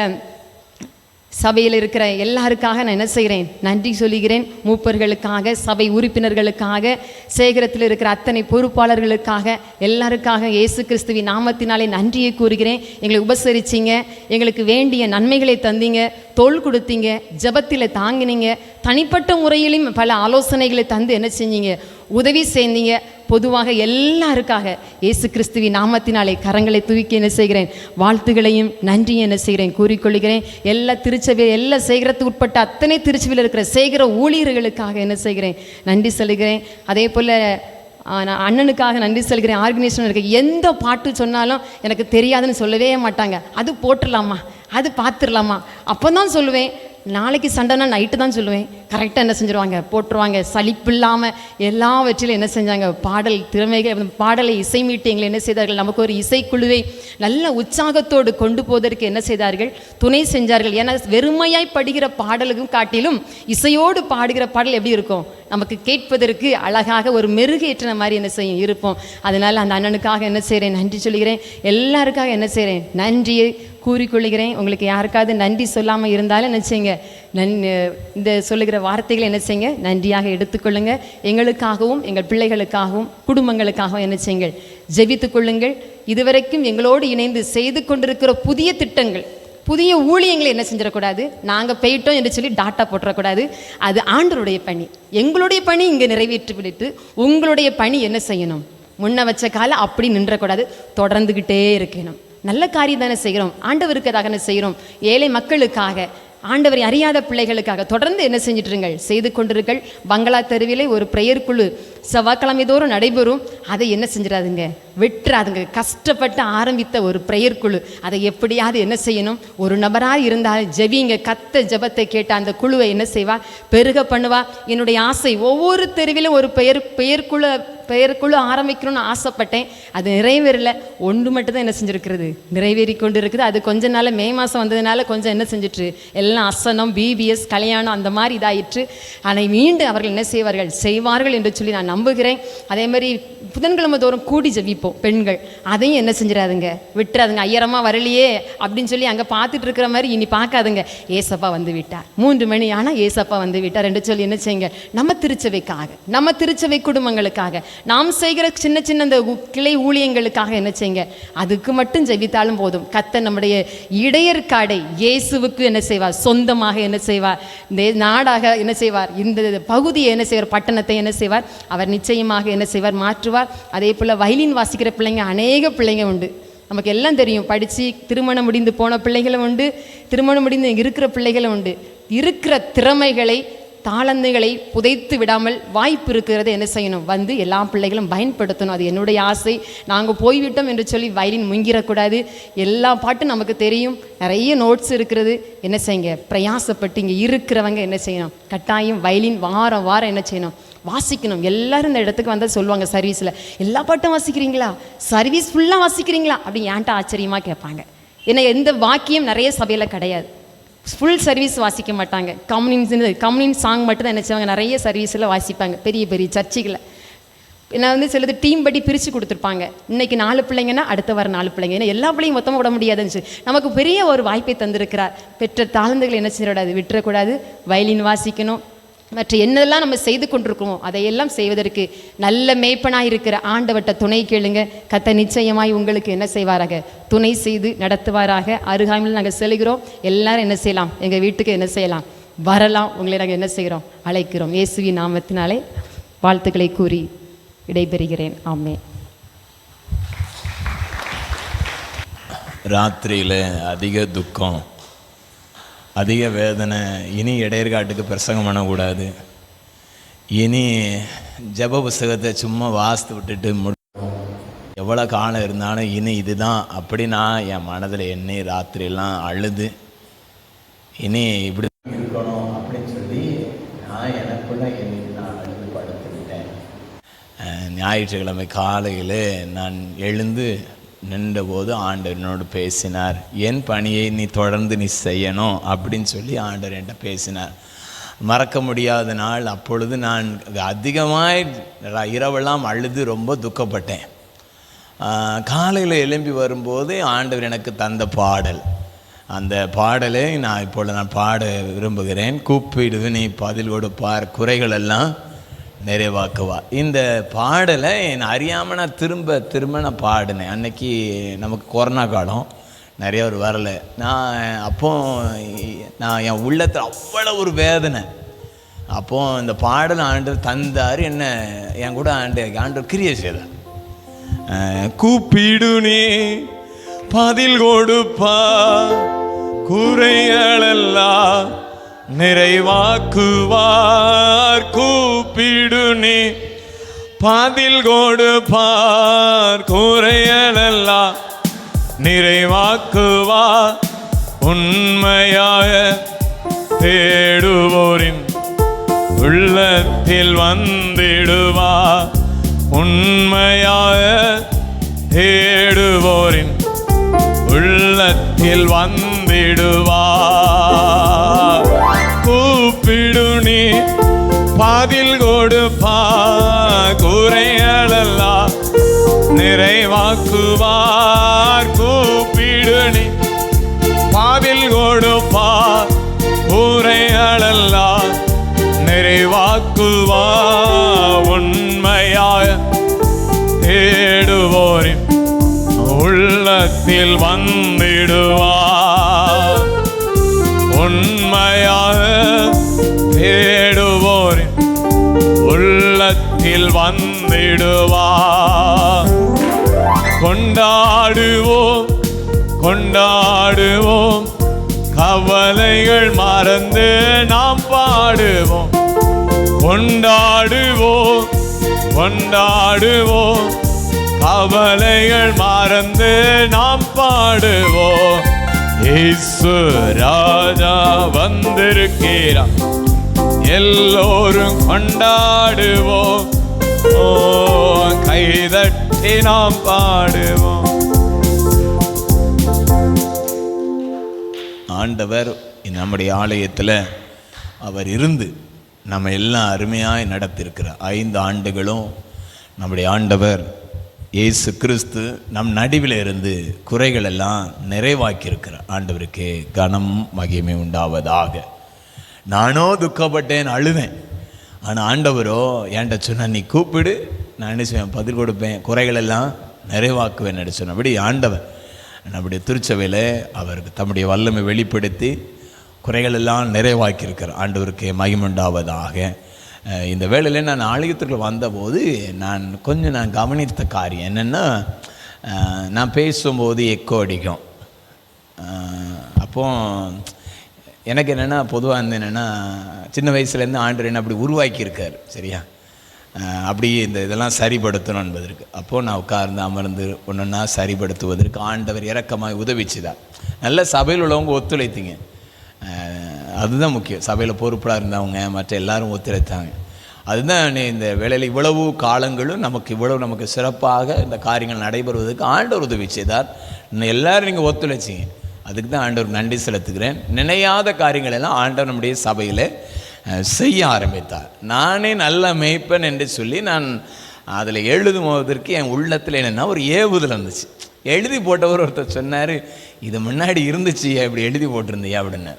Speaker 13: சபையில் இருக்கிற எல்லாருக்காக நான் என்ன செய்கிறேன், நன்றி சொல்லுகிறேன். மூப்பர்களுக்காக, சபை உறுப்பினர்களுக்காக, சேகரத்தில் இருக்கிற அத்தனை பொறுப்பாளர்களுக்காக, எல்லாருக்காக இயேசு கிறிஸ்துவின் நாமத்தினாலே நன்றியை கூறுகிறேன். எங்களை உபசரிச்சிங்க, எங்களுக்கு வேண்டிய நன்மைகளை தந்தீங்க, தோள் கொடுத்தீங்க, ஜபத்தில் தாங்கினீங்க, தனிப்பட்ட முறையிலும் பல ஆலோசனைகளை தந்து என்ன செஞ்சீங்க, உதவி செய்தீங்க. பொதுவாக எல்லாருக்காக இயேசு கிறிஸ்துவின் நாமத்தினாலே கரங்களை தூக்கி என்ன செய்கிறேன், வாழ்த்துகளையும் நன்றியும் என்ன செய்கிறேன் கூறிக்கொள்கிறேன். எல்லா திருச்சபையில், எல்லா சேகரத்துக்கு உட்பட்ட அத்தனை திருச்சபையில் இருக்கிற சேகர ஊழியர்களுக்காக என்ன செய்கிறேன், நன்றி சொல்கிறேன். அதே போல் நான் அண்ணனுக்காக நன்றி சொல்கிறேன். ஆர்கனைசேஷன் இருக்க எந்த பாட்டு சொன்னாலும் எனக்கு தெரியாதுன்னு சொல்லவே மாட்டாங்க. அது போட்டுடலாமா, அது பார்த்துடலாமா, அப்போ தான் சொல்லுவேன். நாளைக்கு சண்டைனா நைட்டு தான் சொல்லுவேன். கரெக்டாக என்ன செஞ்சுருவாங்க, போட்டுருவாங்க. சலிப்பு இல்லாமல் எல்லாவற்றிலும் என்ன செஞ்சாங்க, பாடல் திறமைகள், பாடலை இசை மீட்டியங்களை என்ன செய்தார்கள், நமக்கு ஒரு இசைக்குழுவை நல்ல உற்சாகத்தோடு கொண்டு போவதற்கு என்ன செய்தார்கள், துணை செஞ்சார்கள். ஏன்னா வெறுமையாய் படுகிற பாடலுக்கும் காட்டிலும் இசையோடு பாடுகிற பாடல் எப்படி இருக்கும், நமக்கு கேட்பதற்கு அழகாக ஒரு மெருகேற்றின மாதிரி என்ன செய்யும் இருப்போம். அதனால் அந்த அண்ணனுக்காக என்ன செய்கிறேன், நன்றி சொல்கிறேன். எல்லாருக்காக என்ன செய்கிறேன், நன்றியை கூறிக்கொள்கிறேன். உங்களுக்கு யாருக்காவது நன்றி சொல்லாமல் இருந்தாலும் என்ன செய்யுங்க, இந்த சொல்லுகிற வார்த்தைகளை என்ன செய்யுங்க, நன்றியாக எடுத்துக்கொள்ளுங்க. எங்களுக்காகவும் எங்கள் பிள்ளைகளுக்காகவும் குடும்பங்களுக்காகவும் என்ன செய்யுங்கள், ஜெபித்துக் கொள்ளுங்கள். இதுவரைக்கும் எங்களோடு இணைந்து செய்து கொண்டிருக்கிற புதிய திட்டங்கள், புதிய ஊழியங்களை என்ன செஞ்சிடக்கூடாது, நாங்கள் போயிட்டோம் என்று சொல்லி டாட்டா போட்டுறக்கூடாது. அது ஆண்டவருடைய பணி. எங்களுடைய பணி இங்கே நிறைவேற்றி விட்டு உங்களுடைய பணி என்ன செய்யணும், முன்ன வச்ச காலம் அப்படி நின்றக்கூடாது, தொடர்ந்துக்கிட்டே இருக்கணும். நல்ல காரியம் தானே செய்கிறோம், ஆண்டவருக்காக தானே செய்கிறோம். ஏழை மக்களுக்காக, ஆண்டவரை அறியாத பிள்ளைகளுக்காக தொடர்ந்து என்ன செஞ்சிட்டுருங்கள், செய்து கொண்டிருங்கள். பங்களா தெருவிலே ஒரு பிரேயர் குழு செவ்வாய்க்கிழமை தோறும் நடைபெறும். அதை என்ன செஞ்சிடாதுங்க, விட்டுறாதுங்க. கஷ்டப்பட்டு ஆரம்பித்த ஒரு பிரேயர் குழு, அதை எப்படியாவது என்ன செய்யணும், ஒரு நபராக இருந்தால் ஜெபிங்க. கத்த ஜபத்தை கேட்ட அந்த குழுவை என்ன செய்வா, பெருக பண்ணுவா. என்னுடைய ஆசை ஒவ்வொரு தெருவிலும் ஒரு பெயர் குழு ஆரம்பிக்கணும்னு ஆசைப்பட்டேன். அது நிறைவேறல. ஒன்று மட்டும் தான் என்ன செஞ்சுருக்கிறது, நிறைவேறி கொண்டு இருக்குது. அது கொஞ்ச நாள் மே மாதம் வந்ததுனால கொஞ்சம் என்ன செஞ்சிட்டு, எல்லாம் அசனம், பிபிஎஸ், கல்யாணம் அந்த மாதிரி இதாயிற்று. ஆனால் மீண்டும் அவர்கள் என்ன செய்வார்கள் என்று சொல்லி நான் நம்புகிறேன். அதே மாதிரி புதன்கிழமை தோறும் கூடி ஜெபிப்போம் பெண்கள். அதையும் என்ன செஞ்சிடாதுங்க, விட்டுறாதுங்க. ஐயரமாக வரலையே அப்படின்னு சொல்லி அங்கே பார்த்துட்டு இருக்கிற மாதிரி இனி பார்க்காதுங்க. ஏசப்பா வந்து விட்டார், 3 மணி ஆனால் ஏசப்பா வந்து விட்டார் என்று சொல்லி என்ன செய்யுங்க, நம்ம திருச்சபைக்காக, நம்ம திருச்சபை குடும்பங்களுக்காக, நாம் செய்கிற சின்ன சின்ன அந்த கிளை ஊழியங்களுக்காக என்ன செய்யுங்க, அதுக்கு மட்டும் ஜெபித்தாலும் போதும். கர்த்தர் நம்முடைய இடையற்காடை இயேசுவுக்கு என்ன செய்வார், சொந்தமாக என்ன செய்வார், இந்த நாடாக என்ன செய்வார், இந்த பகுதியை என்ன செய்வார், பட்டணத்தை என்ன செய்வார், அவர் நிச்சயமாக என்ன செய்வார், மாற்றுவார். அதே போல் வயலின் வாசிக்கிற பிள்ளைங்க அநேக பிள்ளைங்க உண்டு. நமக்கு எல்லாம் தெரியும், படித்து திருமணம் முடிந்து போன பிள்ளைகளும் உண்டு, திருமணம் முடிந்து இருக்கிற பிள்ளைகளும் உண்டு. இருக்கிற திறமைகளை, தாளந்துகளை புதைத்து விடாமல் வாய்ப்பு இருக்கிறது என்ன செய்யணும், வந்து எல்லா பிள்ளைகளும் பயன்படுத்தணும். அது என்னுடைய ஆசை. நாங்கள் போய்விட்டோம் என்று சொல்லி வயலின் முங்கிடக்கூடாது. எல்லா பாட்டும் நமக்கு தெரியும், நிறைய நோட்ஸ் இருக்கிறது. என்ன செய்யுங்க, பிரயாசப்பட்டு இங்கே இருக்கிறவங்க என்ன செய்யணும், கட்டாயம் வயலின் வாரம் வாரம் என்ன செய்யணும், வாசிக்கணும். எல்லோரும் இந்த இடத்துக்கு வந்தால் சொல்லுவாங்க, சர்வீஸில் எல்லா பாட்டும் வாசிக்கிறீங்களா, சர்வீஸ் ஃபுல்லாக வாசிக்கிறீங்களா அப்படி ஏன்ட்ட ஆச்சரியமாக கேட்பாங்க. ஏன்னா எந்த வாக்கியம் நிறைய சபையில் கிடையாது. ஃபுல் சர்வீஸ் வாசிக்க மாட்டாங்க. கம்யூனின் சாங் மட்டும் தான் என்ன செய்வாங்க, நிறைய சர்வீஸில் வாசிப்பாங்க பெரிய பெரிய சர்ச்சுகளில். நான் வந்து சிலது டீம் படி பிரித்து கொடுத்துருப்பாங்க. இன்றைக்கி 4 பிள்ளைங்கன்னா அடுத்த வாரம் 4 பிள்ளைங்க. ஏன்னா எல்லா பிள்ளையும் மொத்தமாக விட முடியாதுன்னு சொல்லி நமக்கு பெரிய ஒரு வாய்ப்பை தந்திருக்கிறார். பெற்ற தாளந்துகளை என்ன செய்யக்கூடாது, விட்டுறக்கூடாது. வயலின் வாசிக்கணும், மற்ற என்னெல்லாம் நம்ம செய்து கொண்டிருக்கோமோ அதையெல்லாம் செய்வதற்கு நல்ல மேய்ப்பனாக இருக்கிற ஆண்டவர்கிட்ட துணை கேளுங்க. கர்த்தர் நிச்சயமாய் உங்களுக்கு என்ன செய்வாராக, துணை செய்து நடத்துவாராக. அருகாமையில் நாங்கள் செல்கிறோம். எல்லாரும் என்ன செய்யலாம், எங்கள் வீட்டுக்கு என்ன செய்யலாம், வரலாம். உங்களை நாங்கள் என்ன செய்கிறோம், அழைக்கிறோம். இயேசுவின் நாமத்தினாலே வாழ்த்துக்களை கூறி விடைபெறுகிறேன். ஆமென்.
Speaker 12: ராத்திரியில் அதிக துக்கம், அதிக வேதனை. இனி இடையர்காட்டுக்கு பிரசங்கம் பண்ணக்கூடாது. இனி ஜெப புஸ்தகத்தை சும்மா வாசித்து விட்டுட்டு எவ்வளோ காலம் இருந்தாலும் இனி இதுதான் அப்படி நான் என் மனதில் எண்ணி ராத்திரியெல்லாம் அழுது இனி இப்படி இருக்கணும் அப்படின்னு சொல்லி நான் எனக்குள்ள எண்ணி நான் அழுது படுத்துக்கிட்டேன். ஞாயிற்றுக்கிழமை காலையில் நான் எழுந்து நின்றபோது ஆண்டவர் என்னோடு பேசினார். என் பணியை நீ தொடர்ந்து நீ செய்யணும் அப்படின்னு சொல்லி ஆண்டவர் என்கிட்ட பேசினார். மறக்க முடியாத நாள். அப்பொழுது நான் அதிகமாக இரவெல்லாம் அழுது ரொம்ப துக்கப்பட்டேன். காலையில் எழும்பி வரும்போது ஆண்டவர் எனக்கு தந்த பாடல், அந்த பாடலை நான் இப்பொழுது நான் பாட விரும்புகிறேன். கூப்பிடு நீ பதில் கொடுப்பார், குறைகளெல்லாம் நிறைவாக்குவா. இந்த பாடலை நான் அறியாமல் நான் திரும்ப நான் பாடினேன். அன்னைக்கு நமக்கு கொரோனா காலம், நிறைய ஒரு வரலை. நான் என் உள்ளத்தில் அவ்வளோ ஒரு வேதனை. அப்போது இந்த பாடல் ஆண்டவர் தந்தார். என்ன என் கூட ஆண்டவர் கிரியை செய்தார். கூப்பிடு நீ பதில் கொடுப்பா, குறைகளெல்லாம் நிறைவாக்குவார். கூப்பிடு நீ பதில் கொடுப்பார், குறைகளெல்லாம் நிறைவாக்குவார். உண்மையாக தேடுவோரின் உள்ளத்தில் வந்திடுவார். உண்மையாக தேடுவோரின் உள்ளத்தில் வந்திடுவார். கூப்பிடு நீ பதில் கொடுப்பார், குறைகளெல்லாம் நிறைவாக்குவார். கூப்பிடு நீ பதில் கொடுப்பார், குறைகளெல்லாம் நிறைவாக்குவார். உண்மையாக தேடுவோரின் உள்ளத்தில் வந்திடுவார். உண்மையாக தேடுவோரின் உள்ளத்தில் வந்திடுவார். கொண்டாடுவோம் கொண்டாடுவோம், கவலைகள் மறந்து நாம் பாடுவோம். கொண்டாடுவோம் கொண்டாடுவோம், கவலைகள் மறந்து நாம் பாடுவோம். இயேசு ராஜா வந்திருக்கிறார், எல்லோரும் கொண்டாடுவோம். ஓ கைதட்டி நாம் பாடுவோம். ஆண்டவர் நம்முடைய ஆலயத்தில் அவர் இருந்து நம்ம எல்லாம் அருமையாய் நடத்திருக்கிறார். 5 ஆண்டுகளும் நம்முடைய ஆண்டவர் இயேசு கிறிஸ்து நம் நடுவில் இருந்து குறைகளெல்லாம் நிறைவாக்கியிருக்கிறார். ஆண்டவருக்கு கனம் மகிமை உண்டாவதாக. நானோ துக்கப்பட்டேன், அழுவேன். ஆனால் ஆண்டவரோ என்கிட்ட சொன்ன, நீ கூப்பிடு, நான் என்ன செய்வேன், பதில் கொடுப்பேன், குறைகளெல்லாம் நிறைவாக்குவேன் சொன்ன. அப்படி ஆண்டவர் நம்முடைய திருச்சபையில் அவருக்கு தம்முடைய வல்லமை வெளிப்படுத்தி குறைகளெல்லாம் நிறைவாக்கியிருக்கிறார். ஆண்டவருக்கு மகிமை உண்டாவதாக. இந்த வேளையில் நான் ஆலயத்துக்குள்ள வந்தபோது நான் கவனித்த காரியம் என்னென்னா, நான் பேசும்போது எக்கோ அடிக்கும். அப்போது எனக்கு என்னென்னா, பொதுவாக என்னென்னா, சின்ன வயசுலேருந்து ஆண்டவர் என்ன அப்படி உருவாக்கியிருக்கார். சரியா, அப்படி இதெல்லாம் சரிப்படுத்தணும் என்பதற்கு. அப்போது நான் உட்கார்ந்து அமர்ந்து ஒன்றுன்னா சரிப்படுத்துவதற்கு ஆண்டவர் இரக்கமாக உதவிச்சுதான். நல்ல சபையில் உள்ளவங்க ஒத்துழைத்தீங்க, அதுதான் முக்கியம். சபையில் பொறுப்பாக இருந்தவங்க மற்ற எல்லாரும் ஒத்துழைத்தாங்க. அதுதான் இந்த வேளையில் இவ்வளவு காலங்களும் நமக்கு சிறப்பாக இந்த காரியங்கள் நடைபெறுவதற்கு ஆண்டவர் உதவி செய்தார். எல்லோரும் நீங்கள் ஒத்துழைச்சிங்க. அதுக்கு தான் ஆண்டவர் நன்றி செலுத்துகிறேன். நினையாத காரியங்கள் எல்லாம் ஆண்டவர் நம்முடைய சபையில் செய்ய ஆரம்பித்தார். நானே நல்ல மேய்ப்பன் என்று சொல்லி நான் அதில் எழுதும் போவதற்கு என் உள்ளத்தில் என்னென்னா ஒரு ஏவுதல் இருந்துச்சு. எழுதி போட்டவர் ஒருத்தர் சொன்னார், இது முன்னாடி இருந்துச்சு இப்படி எழுதி போட்டிருந்தியா அப்படின்னு.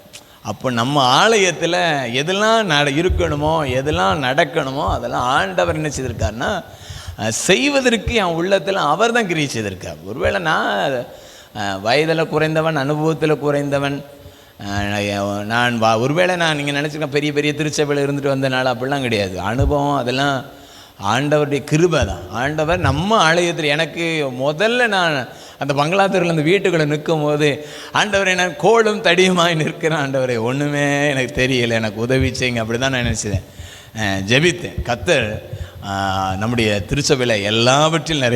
Speaker 12: அப்போ நம்ம ஆலயத்தில் எதெல்லாம் இருக்கணுமோ எதெல்லாம் நடக்கணுமோ அதெல்லாம் ஆண்டவர் என்ன செய்திருக்காருன்னா செய்வதற்கு என் உள்ளத்தில் அவர் தான் கிரியை செய்திருக்கார். ஒருவேளை நான் வயதில் குறைந்தவன், அனுபவத்தில் குறைந்தவன், நான் ஒருவேளை நான் நீங்கள் நினச்சிருக்கேன் பெரிய பெரிய திருச்சபையில் இருந்துட்டு வந்தனால அப்படிலாம் கிடையாது. அனுபவம் அதெல்லாம் ஆண்டவருடைய கிருபை தான். ஆண்டவர் நம்ம ஆலயத்தில் எனக்கு முதல்ல நான் அந்த பங்களாத்தூரில் அந்த வீட்டுக்குள்ளே நிற்கும் போது ஆண்டவரை நான் கோளும் தடியுமாய் நிற்கிறேன். ஆண்டவரை ஒன்றுமே எனக்கு தெரியலை, எனக்கு உதவி செய்யுங்க அப்படி தான் நான் நினச்சிதேன், ஜெபித்தேன். கர்த்தர் நம்முடைய திருச்சபையில் எல்லாவற்றிலும்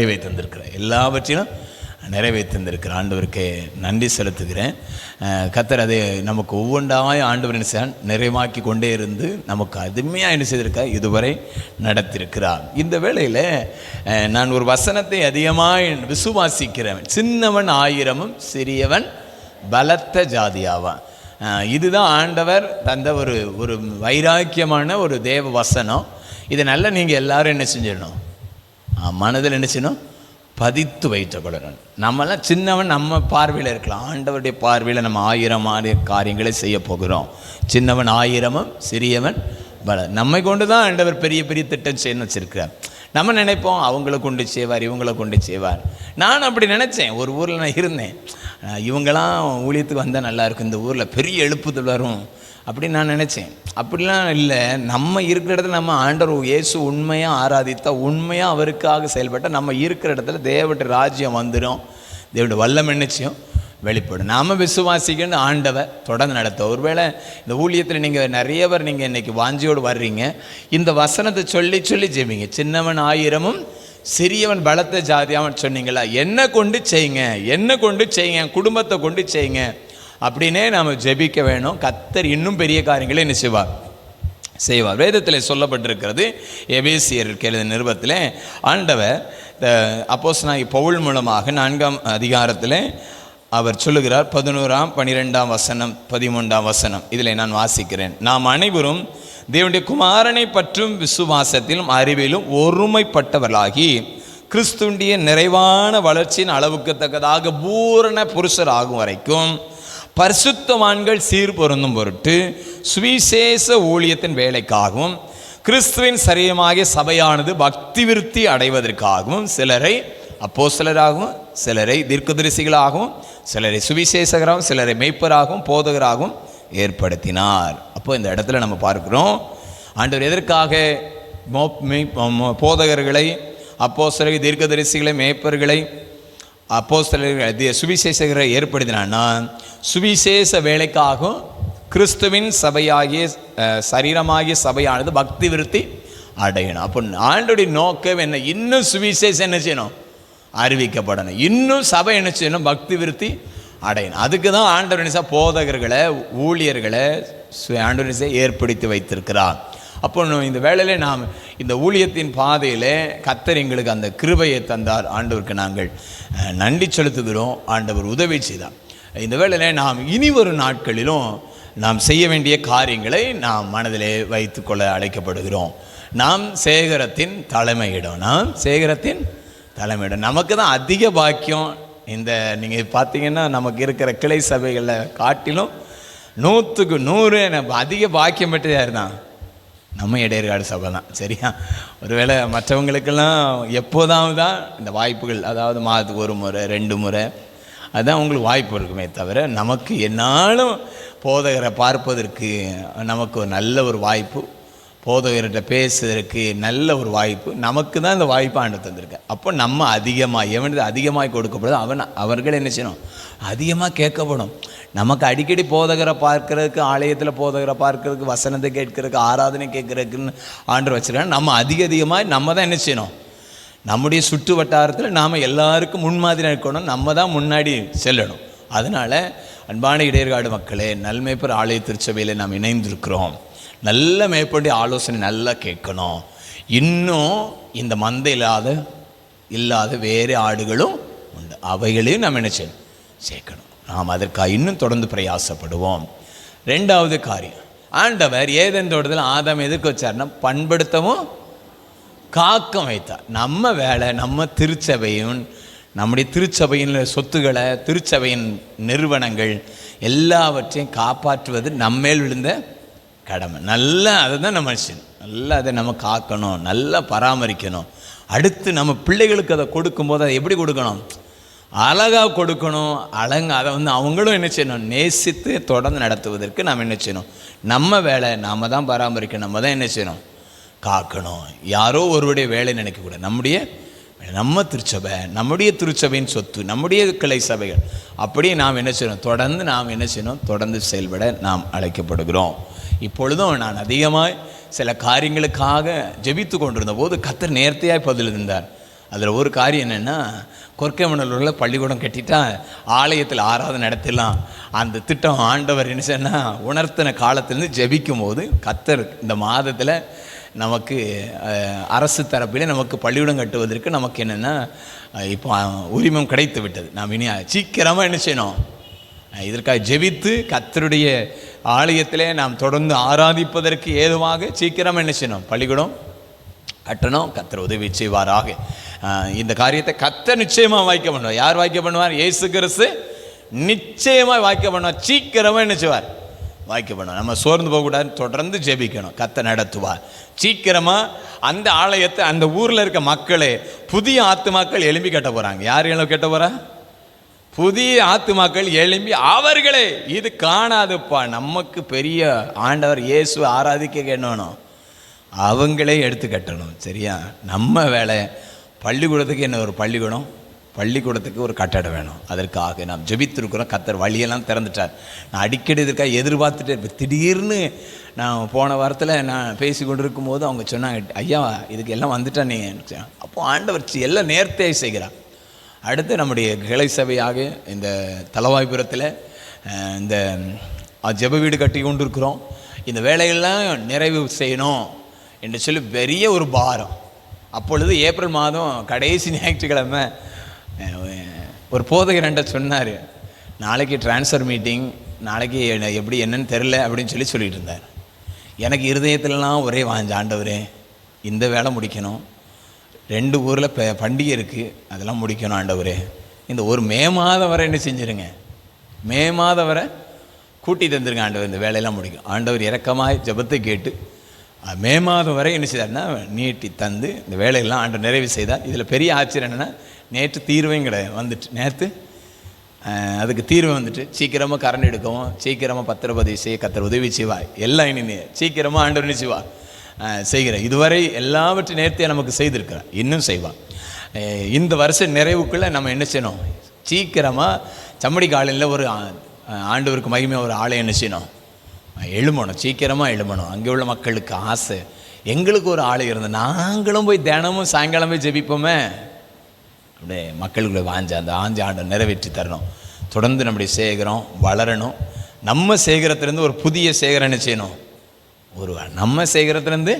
Speaker 12: எல்லாவற்றிலும் நிறைவேற்றிருந்திருக்கிற ஆண்டவருக்கு நன்றி செலுத்துகிறேன். கர்த்தர் அதை நமக்கு ஒவ்வொன்றாய் ஆண்டவர் நிறைவாக்கி கொண்டே இருந்து நமக்கு அருமையாக என்ன செய்திருக்கார், இதுவரை நடத்தியிருக்கிறார். இந்த வேளையில் நான் ஒரு வசனத்தை அதிகமாக விசுவாசிக்கிறவன், சின்னவன் 1000 சிறியவன் பலத்த ஜாதியாவான். இதுதான் ஆண்டவர் தந்த ஒரு வைராக்கியமான ஒரு தேவ வசனம். இதை நல்லா நீங்கள் எல்லாரும் என்ன செஞ்சிடணும், மனதில் என்ன செய்யணும், பதித்து வைத்துக்கொள்ளணும். நம்மளாம் சின்னவன் நம்ம பார்வையில் இருக்கலாம், ஆண்டவருடைய பார்வையில் நம்ம 1000 காரியங்களை செய்ய போகிறோம். சின்னவன் 1000 சிறியவன் பல. நம்மை கொண்டு தான் ஆண்டவர் பெரிய பெரிய திட்டம் செய்யணும்னு வச்சுருக்கிறார். நம்ம நினைப்போம் அவங்கள கொண்டு செய்வார், இவங்கள கொண்டு செய்வார். நான் அப்படி நினச்சேன். ஒரு ஊரில் நான் இருந்தேன், இவங்களாம் ஊழியத்துக்கு வந்தால் நல்லாயிருக்கும், இந்த ஊரில் பெரிய எழுப்புதல் வரும் அப்படின்னு நான் நினச்சேன். அப்படிலாம் இல்லை. நம்ம இருக்கிற இடத்துல நம்ம ஆண்டவர் இயேசு உண்மையாக ஆராதித்தா, உண்மையாக அவருக்காக செயல்பட்டால் நம்ம இருக்கிற இடத்துல தேவனுடைய ராஜ்யம் வந்துடும், தேவனுடைய வல்லம் என்னச்சியும் வெளிப்படும். நாம் விசுவாசிக்கணும் ஆண்டவர் தொடர்ந்து நடத்த. ஒருவேளை இந்த ஊழியத்தில் நீங்கள் நிறைய பேர் நீங்கள் இன்றைக்கி வாஞ்சியோடு வர்றீங்க, இந்த வசனத்தை சொல்லி சொல்லி ஜெபிங்க. சின்னவன் 1000 சிறியவன் பலத்த ஜாதியாவன் சொன்னீங்களா, என்ன கொண்டு செய்யுங்க, என்ன கொண்டு செய்யுங்க, என் குடும்பத்தை கொண்டு செய்யுங்க அப்படின்னே நாம் ஜெபிக்க வேணும். கர்த்தர் இன்னும் பெரிய காரியங்களை என்ன செய்வார். வேதத்தில் சொல்லப்பட்டிருக்கிறது. எபேசியருக்கு எழுதின நிருபத்தில் ஆண்டவர் அப்போஸ்தலனாகிய பவுல் மூலமாக 4ஆம் அதிகாரத்தில் அவர் சொல்லுகிறார். 11ஆம் 12ஆம் வசனம் 13ஆம் வசனம் இதில் நான் வாசிக்கிறேன். நாம் அனைவரும் தேவனுடைய குமாரனை பற்றும் விசுவாசத்திலும் அறிவிலும் ஒருமைப்பட்டவர்களாகி கிறிஸ்துவினுடைய நிறைவான வளர்ச்சியின் அளவுக்கு தக்கதாக பூரண புருஷர் ஆகும் வரைக்கும் பரிசுத்தவான்கள் சீர் பொருந்தும் பொருட்டு சுவிசேஷ ஊழியத்தின் வேலைக்காகவும் கிறிஸ்துவின் சரீரமாகிய சபையானது பக்தி விருத்தி அடைவதற்காகவும் சிலரை அப்போஸ்தலராகவும், சிலரை தீர்க்கதரிசிகளாகவும், சிலரை சுவிசேஷகராகவும், சிலரை மேய்ப்பராகவும் போதகராகவும் ஏற்படுத்தினார். அப்போ இந்த இடத்துல நம்ம பார்க்கிறோம், ஆண்டவர் எதற்காக போதகர்களை, அப்போஸ்தலரை, தீர்க்கதரிசிகளை, மேய்ப்பர்களை, அப்போஸ்தலர்களை, சுவிசேஷகரை ஏற்படுத்தினான்னா சுவிசேஷ வேலைக்காகவும் கிறிஸ்துவின் சபையாகிய சரீரமாகிய சபையானது பக்தி விருத்தி அடையணும். அப்போ ஆண்டோடைய நோக்கம் என்ன, இன்னும் சுவிசேஷம் என்ன செய்யணும், அறிவிக்கப்படணும். இன்னும் சபை என்ன செய்யணும், பக்தி விருத்தி அடையணும். அதுக்கு தான் ஆண்டவர் போதகர்களை, ஊழியர்களை ஆண்டவர் ஏற்படுத்தி வைத்திருக்கிறார். அப்போ இந்த வேளையில் நாம் இந்த ஊழியத்தின் பாதையில் கர்த்தர் எங்களுக்கு அந்த கிருபையை தந்தார். ஆண்டவருக்கு நாங்கள் நன்றி செலுத்துகிறோம். ஆண்டவர் உதவி செய்தார். இந்த வேளையில் நாம் இனி வரும் நாட்களிலும் நாம் செய்ய வேண்டிய காரியங்களை நாம் மனதிலே வைத்துக்கொள்ள அழைக்கப்படுகிறோம். நாம் சேகரத்தின் தலைமையிடம், நமக்கு தான் அதிக பாக்கியம். இந்த நீங்கள் பார்த்தீங்கன்னா நமக்கு இருக்கிற கிளை சபைகளில் காட்டிலும் 100க்கு 100 அதிக பாக்கியம் பெற்றது யார் தான், நம்ம இடையர்காடு சபை தான். சரியா? ஒருவேளை மற்றவங்களுக்கெல்லாம் எப்போதாவது தான் இந்த வாய்ப்புகள், அதாவது மாதத்துக்கு 1 முறை 2 முறை அதுதான் உங்களுக்கு வாய்ப்பு இருக்குமே தவிர, நமக்கு என்னாலும் போதகரை பார்ப்பதற்கு நமக்கு ஒரு நல்ல ஒரு வாய்ப்பு, போதகர்கிட்ட பேசுவதற்கு நல்ல ஒரு வாய்ப்பு, நமக்கு தான் இந்த வாய்ப்பு ஆண்டு தந்திருக்க. அப்போ நம்ம அதிகமாக எவனது அதிகமாக கொடுக்கப்படுது அவர்கள் என்ன செய்யணும், அதிகமாக கேட்கப்படும். நமக்கு அடிக்கடி போதகரை பார்க்கறதுக்கு, ஆலயத்தில் போதகரை பார்க்கறதுக்கு, வசனத்தை கேட்கறதுக்கு, ஆராதனை கேட்கறதுக்குன்னு ஆண்டு வச்சுருக்காங்க. நம்ம அதிகமாக நம்ம தான் என்ன செய்யணும், நம்முடைய சுற்று வட்டாரத்தில் நாம் எல்லாருக்கும் முன்மாதிரி இருக்கணும், நம்ம தான் முன்னாடி செல்லணும். அதனால் அன்பான இடையர்காடு மக்களே, நல்மேய்ப்பர் ஆலய திருச்சபையில் நாம் இணைந்திருக்கிறோம். நல்ல மேய்ப்பனுடைய ஆலோசனை நல்லா கேட்கணும். இன்னும் இந்த மந்தை இல்லாத வேறு ஆடுகளும் உண்டு, அவைகளையும் நம்ம என்ன செய்யணும், சேர்க்கணும். நாம் அதற்காக இன்னும் தொடர்ந்து பிரயாசப்படுவோம். ரெண்டாவது காரியம், ஆண்டவர் ஏதேன் தோட்டத்தில் ஆதாம் எதிர்க்க வச்சார்னா பண்படுத்தவும் காக்க வைத்தார். நம்ம வேலை, நம்ம திருச்சபையும் நம்முடைய திருச்சபையின் சொத்துக்களை, திருச்சபையின் நிறுவனங்கள் எல்லாவற்றையும் காப்பாற்றுவது நம்மேல் விழுந்த கடமை. நல்லா அதை தான் நம்ம மனுஷன் நல்லா அதை நம்ம காக்கணும், நல்லா பராமரிக்கணும். அடுத்து நம்ம பிள்ளைகளுக்கு அதை கொடுக்கும்போது அதை எப்படி கொடுக்கணும்? அழகாக கொடுக்கணும். அதை அவங்களும் என்ன செய்யணும்? நேசித்து தொடர்ந்து நடத்துவதற்கு நாம் என்ன செய்யணும்? நம்ம வேலை நாம் தான் பராமரிக்கணும், நம்ம தான் என்ன செய்யணும்? காக்கணும். யாரோ ஒருவருடைய வேலை நினைக்கக்கூடாது. நம்ம திருச்சபை, நம்முடைய திருச்சபையின் சொத்து, நம்முடைய கிளை சபைகள், அப்படியே நாம் என்ன செய்யணும்? தொடர்ந்து நாம் என்ன செய்யணும்? தொடர்ந்து செயல்பட நாம் அழைக்கப்படுகிறோம். இப்பொழுதும் நான் அதிகமாக சில காரியங்களுக்காக ஜெபித்து கொண்டிருந்த போது கர்த்தர் நேர்த்தியாய் பதில் இருந்தார். அதில் ஒரு காரியம் என்னென்னா, கொற்கைமணலூரில் பள்ளிக்கூடம் கட்டிட்டா ஆலயத்தில் ஆராதனை நடத்திடலாம். அந்த திட்டம் ஆண்டவர் என்ன சொன்னால் உணர்த்தின காலத்திலேருந்து ஜெபிக்கும் போது கர்த்தர் இந்த மாதத்தில் நமக்கு அரசு தரப்பில் நமக்கு பள்ளிக்கூடம் கட்டுவதற்கு நமக்கு என்னென்னா இப்போ உரிமம் கிடைத்து விட்டது. நாம் இனி சீக்கிரமாக என்ன செய்யணும்? இதற்காக ஜெபித்து கர்த்தருடைய ஆலயத்திலே நாம் தொடர்ந்து ஆராதிப்பதற்கு ஏதுவாக சீக்கிரமாக என்ன செய்யணும்? பள்ளிக்கூடம் கட்டணும். கர்த்தர் உதவி செய்வாராக. இந்த காரியத்தை கர்த்தர் நிச்சயமாக வாய்க்க பண்ணுவார். யார் வாய்க்க பண்ணுவார்? இயேசு கிறிஸ்து நிச்சயமாக வாய்க்க பண்ணுவார். சீக்கிரமாக என்ன செய்வார்? வாய்க்க பண்ணுவார். நம்ம சோர்ந்து போகக்கூடாது, தொடர்ந்து ஜெபிக்கணும். கர்த்தர் நடத்துவார். சீக்கிரமாக அந்த ஆலயத்தை, அந்த ஊரில் இருக்க மக்களே, புதிய ஆத்துமாக்கள் எழும்பி கட்ட போகிறாங்க. யார் எழும்ப கட்ட போகிறா? புதிய ஆத்துமாக்கள் எழும்பி அவர்களே, இது காணாதுப்பா, நமக்கு பெரிய ஆண்டவர் இயேசு ஆராதிக்க கேட்கணும், அவங்களே எடுத்து கட்டணும். சரியா? நம்ம வேலை. பள்ளிக்கூடத்துக்கு என்ன ஒரு பள்ளிக்கூடம், பள்ளிக்கூடத்துக்கு ஒரு கட்டடம் வேணும். அதற்காக நாம் ஜெபித்திருக்கிறோம். கர்த்தர் வழியெல்லாம் திறந்துட்டார். நான் அடிக்கடி இதற்காக எதிர்பார்த்துட்டு இருப்பேன். திடீர்னு நான் போன வாரத்தில் நான் பேசி கொண்டு இருக்கும்போது அவங்க சொன்னாங்க, ஐயா இதுக்கு எல்லாம் வந்துட்டா நீ. அப்போது ஆண்டவர் எல்லாம் நேர்த்தியாக செய்கிறார். அடுத்து நம்முடைய கிளை சபையாக இந்த தலவாய்புரத்தில் இந்த ஜெப வீடு கட்டி கொண்டு இருக்கிறோம். இந்த வேலையெல்லாம் நிறைவு செய்யணும் என்று சொல்லி பெரிய ஒரு பாரம். அப்பொழுது ஏப்ரல் மாதம் கடைசி ஞாயிற்றுக்கிழமை ஒரு போதகர் என்கிட்ட சொன்னார், நாளைக்கு ட்ரான்ஸ்ஃபர் மீட்டிங், நாளைக்கு எப்படி என்னன்னு தெரில அப்படின்னு சொல்லிட்டு இருந்தார். எனக்கு இருதயத்திலலாம் ஒரே வாஞ்ச, ஆண்டவரே இந்த வேலை முடிக்கணும், 2 ஊரில் பண்டிகை இருக்குது, அதெல்லாம் முடிக்கணும் ஆண்டவரே. இந்த ஒரு மே மாதம் வரை என்ன செஞ்சுருங்க, மே மாதம் வரை கூட்டி தந்துருங்க ஆண்டவர், இந்த வேலையெல்லாம் முடிக்கும். ஆண்டவர் இறக்கமாய் ஜெபத்தை கேட்டு மே மாதம் வரை என்ன செய்தார்னா நீட்டி தந்து இந்த வேலையெல்லாம் ஆண்டவர் நிறைவு செய்தார். இதில் பெரிய ஆச்சரியம் என்னென்னா, நேற்று தீர்வையும் கிடையாது வந்துட்டு, நேற்று அதுக்கு தீர்வு வந்துட்டு சீக்கிரமாக கரண்ட் எடுக்கவும், சீக்கிரமாக பத்திரப்பதிவு செய்ய கர்த்தர் உதவி செய்வார். எல்லாம் இனி சீக்கிரமாக ஆண்டவர் என்ன செய்வார்? செய்கிற இதுவரை எல்லாவற்றையும் நேர்த்தியாக நமக்கு செய்திருக்கிறார், இன்னும் செய்வார். இந்த வருஷ நிறைவுக்குள்ளே நம்ம என்ன செய்யணும்? சீக்கிரமாக சம்மடி காலையில் ஒரு ஆண்டவருக்கு மகிமையாக ஒரு ஆலயம் என்ன செய்யணும்? எழுமணும், சீக்கிரமாக எழுமணும். அங்கே உள்ள மக்களுக்கு ஆசை, எங்களுக்கு ஒரு ஆலயம் இருந்தது, நாங்களும் போய் தினமும் சாயங்காலம் போய் ஜெபிப்போமே, அப்படியே மக்களுக்குள்ளே வாஞ்ச அந்த ஆண்டவர் நிறைவேற்றி தரணும். தொடர்ந்து நம்முடைய சேகரம் வளரணும். நம்ம சேகரத்துலேருந்து ஒரு புதிய சேகரம் என்ன செய்யணும்? நம்ம சேகரத்துலேருந்து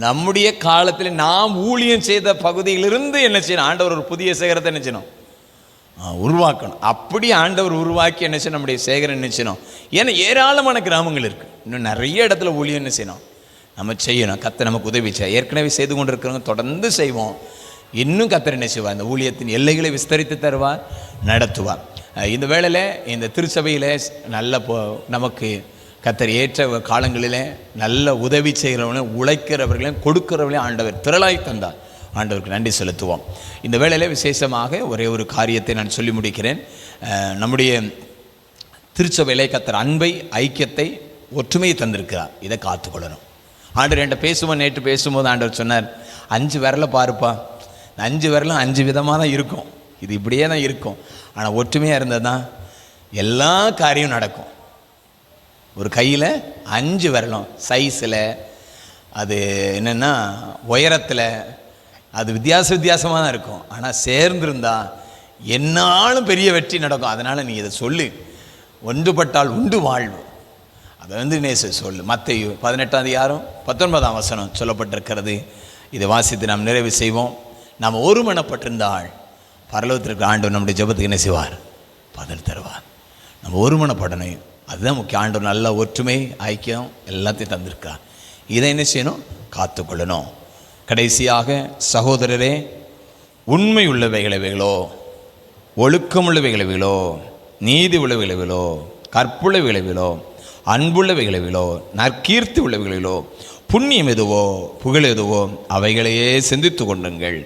Speaker 12: நம்முடைய காலத்தில் நாம் ஊழியம் செய்த பகுதியிலிருந்து என்ன செய்யணும்? ஆண்டவர் ஒரு புதிய சேகரத்தை என்ன செய்யணும்? உருவாக்கணும். அப்படி ஆண்டவர் உருவாக்கி என்ன செய்யணும்? நம்முடைய சேகரம் என்ன செய்யணும்? ஏன்னா ஏராளமான கிராமங்கள் இருக்குது, இன்னும் நிறைய இடத்துல ஊழியம் என்ன செய்யணும்? நம்ம செய்யணும். கர்த்தர் நமக்கு உதவி செய்ய, ஏற்கனவே செய்து கொண்டு இருக்கிறவங்க தொடர்ந்து செய்வோம். இன்னும் கர்த்தர் என்ன செய்வார்? இந்த ஊழியத்தின் எல்லைகளை விஸ்தரித்து தருவார், நடத்துவார். இந்த வேளையில் இந்த திருச்சபையில் நல்ல நமக்கு கர்த்தர் ஏற்ற காலங்களில் நல்ல உதவி செய்கிறவங்களையும் உழைக்கிறவர்களையும் கொடுக்கிறவர்களையும் ஆண்டவர் திரளாய் தந்தார். ஆண்டவருக்கு நன்றி செலுத்துவோம். இந்த வேளையில் விசேஷமாக ஒரே ஒரு காரியத்தை நான் சொல்லி முடிக்கிறேன். நம்முடைய திருச்சபையிலே கர்த்தர் அன்பை, ஐக்கியத்தை, ஒற்றுமையை தந்திருக்கிறார். இதை காத்துக்கொள்ளணும். ஆண்டவர் என்கிட்ட நேற்று பேசும்போது ஆண்டவர் சொன்னார், 5 விரலை பாருப்பா, 5 விரலும் 5 விதமாக தான் இருக்கும், இது இப்படியே தான் இருக்கும், ஆனால் ஒற்றுமையாக இருந்தால் தான் எல்லா காரியம் நடக்கும். ஒரு கையில் 5 விரலும் சைஸில், அது என்னென்னா உயரத்தில், அது வித்தியாசமாக தான் இருக்கும், ஆனால் சேர்ந்துருந்தா என்னாலும் பெரிய வெற்றி நடக்கும். அதனால் நீ இதை சொல்லு, ஒன்றுபட்டால் உண்டு வாழ்வு, அதை நேச சொல்லு. மத்தேயு 18:19 சொல்லப்பட்டிருக்கிறது. இதை வாசித்து நாம் நிறைவு செய்வோம். நாம் ஒருமனப்பட்டிருந்தால் பரலோகத்திற்கு ஆண்டவர் நம்முடைய ஜெபத்துக்கு என்ன செய்வார்? பதில் தருவார். நம்ம ஒருமனப்படணும். அதுதான் முக்கியம். ஆண்டவர் நல்ல ஒற்றுமை, ஐக்கியம் எல்லாத்தையும் தந்திருக்கார். இதை என்ன செய்யணும்? காத்துக்கொள்ளணும். கடைசியாக சகோதரரே, உண்மை உள்ளவைகளோ, ஒழுக்கமுள்ளவைகளோ, நீதி உள்ளவைகளோ, கற்புள்ளவைகளோ, அன்புள்ளவைகளோ, நற்கீர்த்தி உள்ளவைகளோ, புண்ணியம் எதுவோ, புகழ் எதுவோ, அவைகளையே சிந்தித்து கொண்டுங்கள்.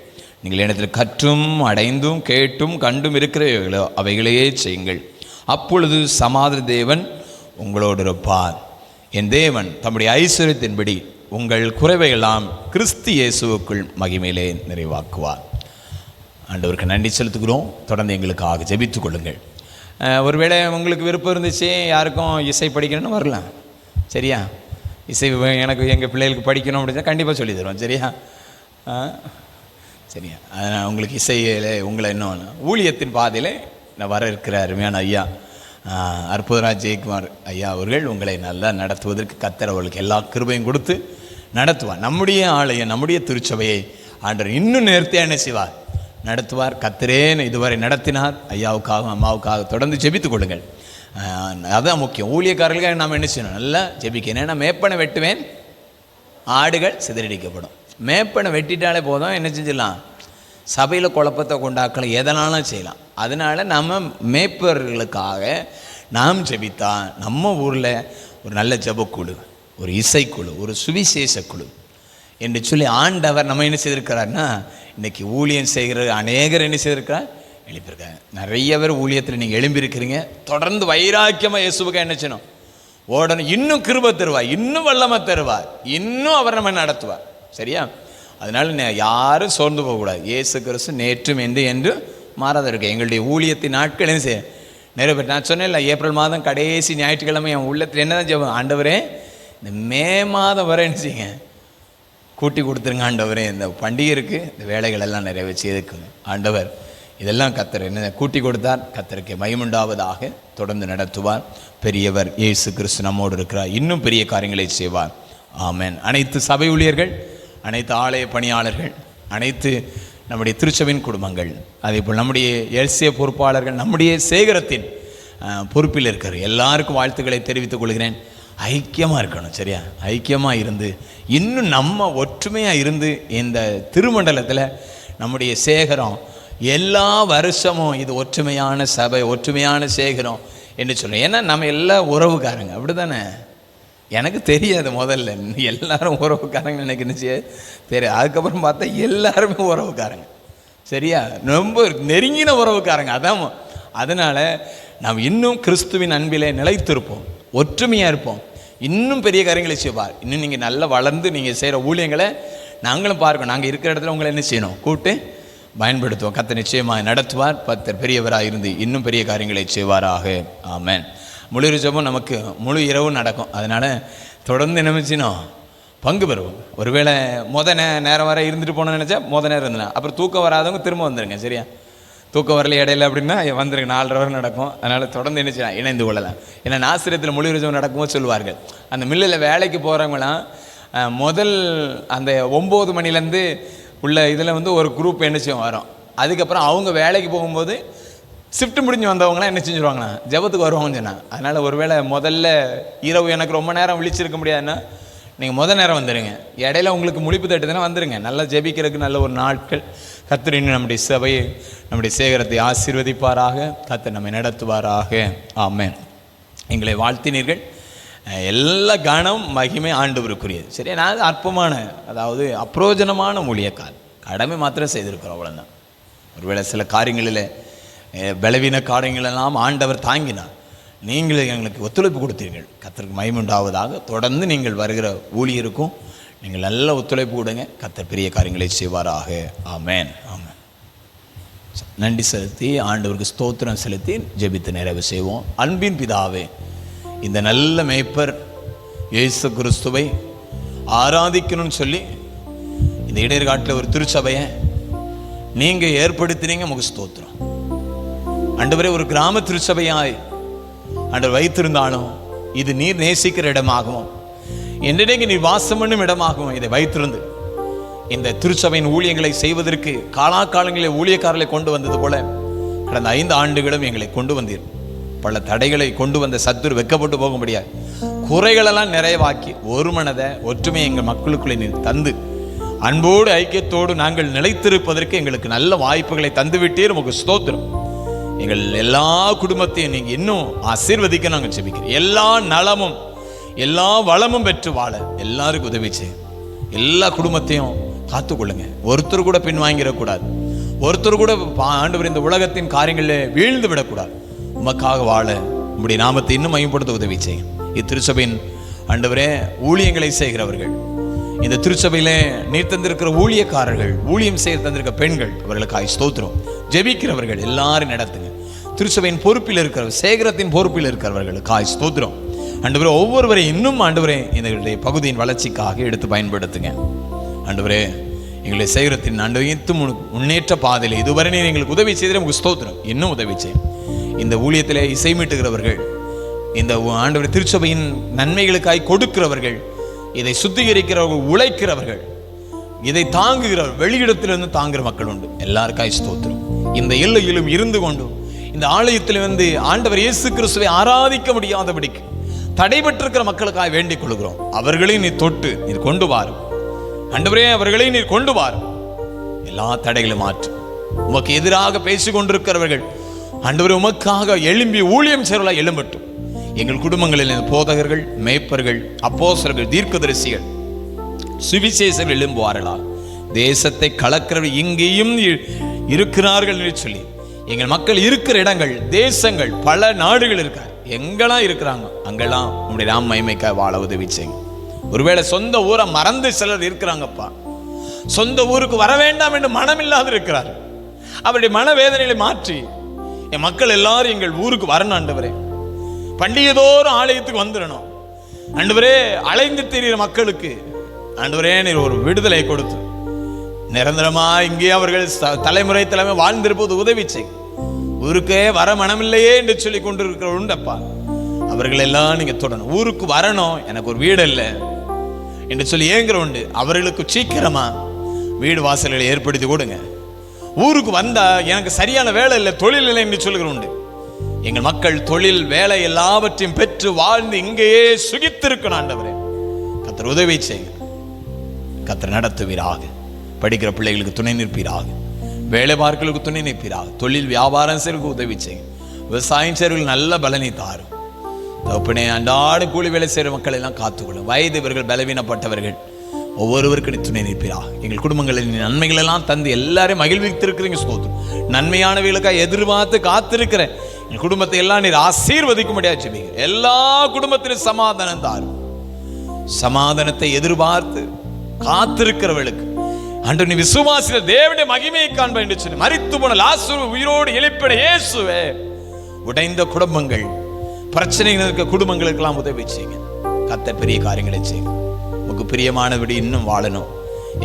Speaker 12: நீங்கள் இடத்தில் கற்றும் அடைந்தும் கேட்டும் கண்டும் இருக்கிறவைகளோ அவைகளையே செய்யுங்கள். அப்பொழுது சமாதான தேவன் உங்களோடு இருப்பார். என் தேவன் தம்முடைய ஐஸ்வர்யத்தின்படி உங்கள் குறைவையெல்லாம் கிறிஸ்து இயேசுவுக்குள் மகிமையிலே நிறைவாக்குவார். ஆண்டவருக்கு நன்றி செலுத்துகிறோம். தொடர்ந்து எங்களுக்காக ஜெபித்துக் கொள்ளுங்கள். ஒருவேளை உங்களுக்கு விருப்பம் இருந்துச்சு, யாருக்கும் இசை படிக்கணும்னு வரலாம், சரியா? இசை எனக்கு எங்கள் பிள்ளைகளுக்கு படிக்கணும் அப்படின்னா கண்டிப்பாக சொல்லி தருவோம், சரியா? சரியா? அதனால் உங்களுக்கு இசையில் உங்களை இன்னும் ஊழியத்தின் பாதையில் நான் வர இருக்கிற அருமையான ஐயா அற்புதராஜ் ஜெயக்குமார் ஐயா அவர்கள் உங்களை நல்லா நடத்துவதற்கு கர்த்தர் அவர்களுக்கு எல்லா கிருபையும் கொடுத்து நடத்துவார். நம்முடைய ஆலயம், நம்முடைய திருச்சபையை ஆண்டவர் இன்னும் நேர்த்தியாக என்ன செய்வார்? நடத்துவார். கர்த்தரே இதுவரை நடத்தினார். ஐயாவுக்காகவும் அம்மாவுக்காக தொடர்ந்து ஜெபித்துக் கொள்ளுங்கள். அதுதான் முக்கியம். ஊழியக்காரர்களுக்காக நாம் என்ன செய்யணும்? நல்லா ஜெபிக்கணும். ஏன்னா மேப்பனை வெட்டுவேன், ஆடுகள் சிதறடிக்கப்படும். மேப்பனை வெட்டிட்டாலே போதும், என்ன செஞ்சிடலாம்? சபையில் குழப்பத்தை கொண்டாக்கலாம், எதனாலும் செய்யலாம். அதனால் நம்ம மேய்ப்பர்களுக்காக நாம் ஜெபித்தா நம்ம ஊரில் ஒரு நல்ல ஜெபக்குழு, ஒரு இசைக்குழு, ஒரு சுவிசேஷ குழு என்று சொல்லி ஆண்டவர் நம்ம என்ன செய்திருக்கிறார்னா, இன்றைக்கி ஊழியம் செய்கிற அநேகர் என்ன செய்திருக்கிறார்? எழுப்பியிருக்காங்க. நிறைய பேர் ஊழியத்தில் நீங்கள் எழும்பியிருக்கிறீங்க. தொடர்ந்து வைராக்கியமாக இயேசுவுக்கு என்ன செய்யணும்? ஓடணும். இன்னும் கிருபை தருவார், இன்னும் வல்லமை தருவார், இன்னும் அவர் நம்ம நடத்துவார், சரியா? அதனால் யாரும் சோர்ந்து போகக்கூடாது. இயேசு கிறிஸ்து நேற்றும் என்று மாறாத இருக்கு. எங்களுடைய ஊழியத்தின் நாட்கள் என்ன செய்ய நிறைவேற்ற நான் சொன்னேன்ல, ஏப்ரல் மாதம் கடைசி ஞாயிற்றுக்கிழமை என் உள்ளத்தில் என்ன தான் ஜெபம்? ஆண்டவரே இந்த மே மாதம் வரை என்ன செய்யுங்க, கூட்டி கொடுத்துருங்க ஆண்டவரே. இந்த பண்டிகை இருக்குது, இந்த வேலைகள் எல்லாம் நிறைவேற்றி எதுக்குங்க ஆண்டவர். இதெல்லாம் கர்த்தர் என்ன கூட்டி கொடுத்தார். கர்த்தருக்கு மகிமுண்டாவதாக. தொடர்ந்து நடத்துவார். பெரியவர் இயேசு கிறிஸ்து நம்மோடு இருக்கிறார். இன்னும் பெரிய காரியங்களை செய்வார். ஆமென். அனைத்து சபை ஊழியர்கள், அனைத்து ஆலய பணியாளர்கள், அனைத்து நம்முடைய திருச்சபையின் குடும்பங்கள், அதே போல் நம்முடைய எல்சிய பொறுப்பாளர்கள், நம்முடைய சேகரத்தின் பொறுப்பில் இருக்கிற எல்லாருக்கும் வாழ்த்துக்களை தெரிவித்துக் கொள்கிறேன். ஐக்கியமாக இருக்கணும், சரியா? ஐக்கியமாக இருந்து இன்னும் நம்ம ஒற்றுமையாக இருந்து இந்த திருமண்டலத்தில் நம்முடைய சேகரம் எல்லா வருஷமும் இது ஒற்றுமையான சபை, ஒற்றுமையான சேகரம் என்று சொல்லுவோம். ஏன்னா நம்ம எல்லாம் உறவுக்காரங்க, அப்படி தானே? எனக்கு தெரியாது முதல்ல, எல்லாரும் உறவுக்காரங்க எனக்கு நினச்சி தெரியும். அதுக்கப்புறம் பார்த்தா எல்லாருமே உறவுக்காரங்க, சரியா? ரொம்ப நெருங்கின உறவுக்காரங்க. அதான். அதனால் நாம் இன்னும் கிறிஸ்துவின் அன்பிலே நிலைத்திருப்போம், ஒற்றுமையாக இருப்போம். இன்னும் பெரிய காரியங்களை செய்வார். இன்னும் நீங்கள் நல்லா வளர்ந்து நீங்கள் செய்கிற ஊழியங்களை நாங்களும் பார்க்கணும். நாங்கள் இருக்கிற இடத்துல உங்களை என்ன செய்யணும்? கூட்டு பயன்படுத்துவோம். கர்த்தர் நிச்சயமாக நடத்துவார். பக்தர் பெரியவராக இருந்து இன்னும் பெரிய காரியங்களை செய்வாராக. ஆமென். முழு ஜெபம் நமக்கு முழு இரவும் நடக்கும். அதனால் தொடர்ந்து நினைச்சினோம் பங்கு பெறுவோம். ஒருவேளை நேரம் வர இருந்துட்டு போனோன்னு நினச்சா நேரம் இருந்தேன். அப்புறம் தூக்கம் வராதவங்க திரும்ப வந்துடுங்க, சரியா? தூக்கம் வரல இடையில அப்படின்னா வந்துருங்க. 4:30 வரை நடக்கும். அதனால் தொடர்ந்து என்ன செய்யலாம்? இணைந்து கொள்ளலாம். ஏன்னா நாசிரியத்தில் முழு ஜெபம் நடக்கும்போது சொல்லுவார்கள், அந்த மில்லில் வேலைக்கு போகிறவங்களாம் முதல் அந்த 9 மணிலேருந்து உள்ள இதில் ஒரு குரூப் என்ன செய்வோம் வரும். அதுக்கப்புறம் அவங்க வேலைக்கு போகும்போது ஷிஃப்ட் முடிஞ்சு வந்தவங்களாம் என்ன செஞ்சுருவாங்கண்ணா, ஜெபத்துக்கு வருவாங்கன்னு சொன்னாங்க. அதனால் ஒருவேளை முதல்ல இரவு எனக்கு ரொம்ப நேரம் விழிச்சிருக்க முடியாதுன்னா நீங்கள் நேரம் வந்துடுங்க. இடையில உங்களுக்கு முழிப்பு தட்டுதுன்னா வந்துடுங்க. நல்லா ஜெபிக்கிறதுக்கு நல்ல ஒரு நாட்கள். கர்த்தர் இன்னும் நம்முடைய சபையை, நம்முடைய சேகரத்தை ஆசீர்வதிப்பாராக. கர்த்தர் நம்மை நடத்துவாராக. ஆமென். எங்களை வாழ்த்தினீர்கள். எல்லா கனம் மகிமை ஆண்டவருக்குரியது, சரியா? நான் அற்பமான, அதாவது அப்பிரோஜனமான ஊழியக்காரர், கடமை மாத்திரம் செய்திருக்கிறோம், அவ்வளோதான். ஒருவேளை சில காரியங்களில் பலவீன காரியங்களெல்லாம் ஆண்டவர் தாங்கினார். நீங்கள் எங்களுக்கு ஒத்துழைப்பு கொடுத்தீர்கள். கர்த்தருக்கு மகிமை உண்டாவதாக. தொடர்ந்து நீங்கள் வருகிற ஊழியருக்கும் நீங்கள் நல்ல ஒத்துழைப்பு கொடுங்க. கர்த்தர் பெரிய காரியங்களை செய்வாராக. ஆமென். ஆமென். நன்றி செலுத்தி ஆண்டவருக்கு ஸ்தோத்திரம் செலுத்தி ஜெபித்து நிறைவு செய்வோம். அன்பின் பிதாவே, இந்த நல்ல மேய்ப்பர் இயேசு கிறிஸ்துவை ஆராதிக்கணும்னு சொல்லி இந்த இடையர்காட்டில் ஒரு திருச்சபையை நீங்கள் ஏற்படுத்தினீங்க. உங்களுக்கு ஸ்தோத்திரம் ஆண்டவரே. ஒரு கிராம திருச்சபையாய் ஆண்டவர் வைத்திருந்தாலும் இது நீர் நேசிக்கிற இடமாகவும் என்றைக்கு நீர் வாசம் பண்ணும் இடமாகவும் இதை வைத்திருந்து இந்த திருச்சபையின் ஊழியங்களை செய்வதற்கு காலாகாலங்களில் ஊழியக்காரர்களை கொண்டு வந்தது போல கடந்த 5 ஆண்டுகளும் எங்களை கொண்டு வந்தீர். பல தடைகளை கொண்டு வந்த சத்துரு வெக்கப்பட்டு போக முடியாது. குறைகளெல்லாம் நிறைவாக்கி ஒரு மனதை ஒற்றுமை எங்கள் மக்களுக்குள்ளே நீ தந்து அன்போடு ஐக்கியத்தோடு நாங்கள் நிலைத்திருப்பதற்கு எங்களுக்கு நல்ல வாய்ப்புகளை தந்துவிட்டே நமக்கு ஸ்தோத்திரம். எங்கள் எல்லா குடும்பத்தையும் நீங்கள் இன்னும் ஆசீர்வதிக்க நாங்கள் ஜெபிக்கிறோம். எல்லா நலமும் எல்லா வளமும் பெற்று வாழ எல்லாருக்கும் உதவி செய்யும். எல்லா குடும்பத்தையும் காத்துக்கொள்ளுங்க. ஒருத்தர் கூட பின் வாங்கிடக்கூடாது. ஒருத்தர் கூட ஆண்டவர் இந்த உலகத்தின் காரியங்களில் வீழ்ந்து விடக்கூடாது. உமக்காக வாழ உம்முடைய நாமத்தை இன்னும் மையப்படுத்த உதவி செய்யும். இத்திருச்சபையின் ஆண்டவரே ஊழியங்களை செய்கிறவர்கள், இந்த திருச்சபையிலே நீர் தந்திருக்கிற ஊழியக்காரர்கள், ஊழியம் செய்ய தந்திருக்க பெண்கள், அவர்களுக்காக ஸ்தோத்திரம். ஜெபிக்கிறவர்கள் எல்லாரும் நடத்துங்க. திருச்சபையின் பொறுப்பில் இருக்கிறவர், சேகரத்தின் பொறுப்பில் இருக்கிறவர்களுக்காக ஸ்தோத்திரம். ஆண்டவரே ஒவ்வொருவரை இன்னும் ஆண்டவரே இந்த பகுதியின் வளர்ச்சிக்காக எடுத்து பயன்படுத்துங்க. ஆண்டவரே எங்களுடைய சேகரத்தின் ஆண்டு முன்னேற்ற பாதையில் இதுவரை நீர் எங்களுக்கு உதவி செய்து நமக்கு ஸ்தோத்திரம். இன்னும் உதவி செய்யும். இந்த ஊழியத்திலே இசை மீட்டுகிறவர்கள், இந்த ஆண்டவரே திருச்சபையின் நன்மைகளுக்காய் கொடுக்கிறவர்கள், இதை சுத்திகரிக்கிறவர்கள், உழைக்கிறவர்கள், இதை தாங்குகிறவர்கள், வெளியிடத்திலிருந்து தாங்குகிற மக்கள் உண்டு. எல்லாருக்காய் ஸ்தோத்திரம். இந்த எல்லையிலும் இருந்து கொண்டு இந்த ஆலயத்தில் வந்து ஆண்டவர் இயேசு கிறிஸ்துவை ஆராதிக்க முடியாதபடிக்கு தடைபட்டிருக்கிற மக்களுக்காக வேண்டிக் கொள்கிறோம். அவர்களையும் நீர் தொட்டு நீர் கொண்டு வாரும். ஆண்டவரே அவர்களையும் நீர் கொண்டு வாரும். எல்லா தடைகளும் மாற்றும். உமக்கு எதிராக பேசிக் கொண்டிருக்கிறவர்கள் ஆண்டவரே உமக்காக எழும்பி ஊழியம் செய்வர்களாக எழும்பட்டும். எங்கள் குடும்பங்களில் போதகர்கள், மேய்ப்பர்கள், அப்போஸ்தலர்கள், தீர்க்கதரிசிகள், சுவிசேஷர்கள் எழும்புவார்களா. தேசத்தை கலக்கிறவர்கள் இங்கேயும் இருக்கிறார்கள் என்று சொல்லி எங்கள் மக்கள் இருக்கிற இடங்கள், தேசங்கள், பல நாடுகள் இருக்க எங்கெல்லாம் இருக்கிறாங்க அங்கெல்லாம் உங்களுடைய நாம மகிமைக்காக வாழ உதவி செய்யுங்க. ஒருவேளை சொந்த ஊரை மறந்து சிலர் இருக்கிறாங்கப்பா. சொந்த ஊருக்கு வர வேண்டாம் என்று மனம் இல்லாது இருக்கிறார். அவருடைய மனவேதனைகளை மாற்றி என் மக்கள் எல்லாரும் எங்கள் ஊருக்கு வரணும் ஆண்டவரே. பண்டிகைதோறும் ஆலயத்துக்கு வந்துடணும் ஆண்டவரே. அலைந்து திரிகிற மக்களுக்கு ஆண்டவரே நீர் ஒரு விடுதலை கொடுத்து நிரந்தரமா இங்கே அவர்கள் தலைமுறை வாழ்ந்திருப்பது உதவி செய்யும். ஊருக்கே வர மனமில்லையே என்று சொல்லி கொண்டிருக்கிற உண்டப்பா, அவர்கள் எல்லாம் நீங்க தொடரணும். ஊருக்கு வரணும், எனக்கு ஒரு வீடு இல்லை என்று சொல்லி ஏங்குற உண்டு. அவர்களுக்கு சீக்கிரமா வீடு வாசல்களை ஏற்படுத்தி கொடுங்க. ஊருக்கு வந்தா எனக்கு சரியான வேலை இல்லை, தொழில் இல்லை என்று சொல்லுகிற உண்டு. எங்கள் மக்கள் தொழில், வேலை எல்லாவற்றையும் பெற்று வாழ்ந்து இங்கேயே சுகித்திருக்கணும் ஆண்டவரே. கர்த்தர் உதவி செய்யுங்க. கர்த்தர் நடத்துவீராக. படிக்கிற பிள்ளைகளுக்கு துணை நிற்பீராக. வேலை பார்க்கலுக்கு துணை நிற்பீராக. தொழில் வியாபாரம் செய்வதற்கு உதவி செய்யும். விவசாயம் செய்வர்கள் நல்ல பலனை தாரும். தகப்பனே அன்றாட கூலி வேலை செய்கிற மக்கள் எல்லாம் காத்துக்கொள்ளும். வயது இவர்கள் பலவீனப்பட்டவர்கள் ஒவ்வொருவருக்கு துணை நிற்பீராக. எங்கள் குடும்பங்களில் நன்மைகள் எல்லாம் தந்து எல்லாரையும் மகிழ்வித்திருக்கிறீங்க ஸ்தோத்திரம். நன்மையானவைகளுக்காக எதிர்பார்த்து காத்திருக்கிற எங்கள் குடும்பத்தை எல்லாம் நீர் ஆசீர்வதிக்க முடியாது ஜெபிக்கிறேன். எல்லா குடும்பத்திலும் சமாதானம் தாரும். சமாதானத்தை எதிர்பார்த்து காத்திருக்கிறவர்களுக்கு ஆண்டவரே விசுவாசில தேவனுடைய மகிமையை காண்ப என்று சொல்லி மரித்து போன லாசரு உயிரோடு எழுப்பின இயேசுவே, உடைந்த குடும்பங்கள், பிரச்சனைகள் இருக்க குடும்பங்களுக்கெல்லாம் உதவி செய்யுங்க. கர்த்தர் பெரிய காரியங்களை செய்யுங்க. உமக்கு பிரியமானபடி இன்னும் வாழணும்.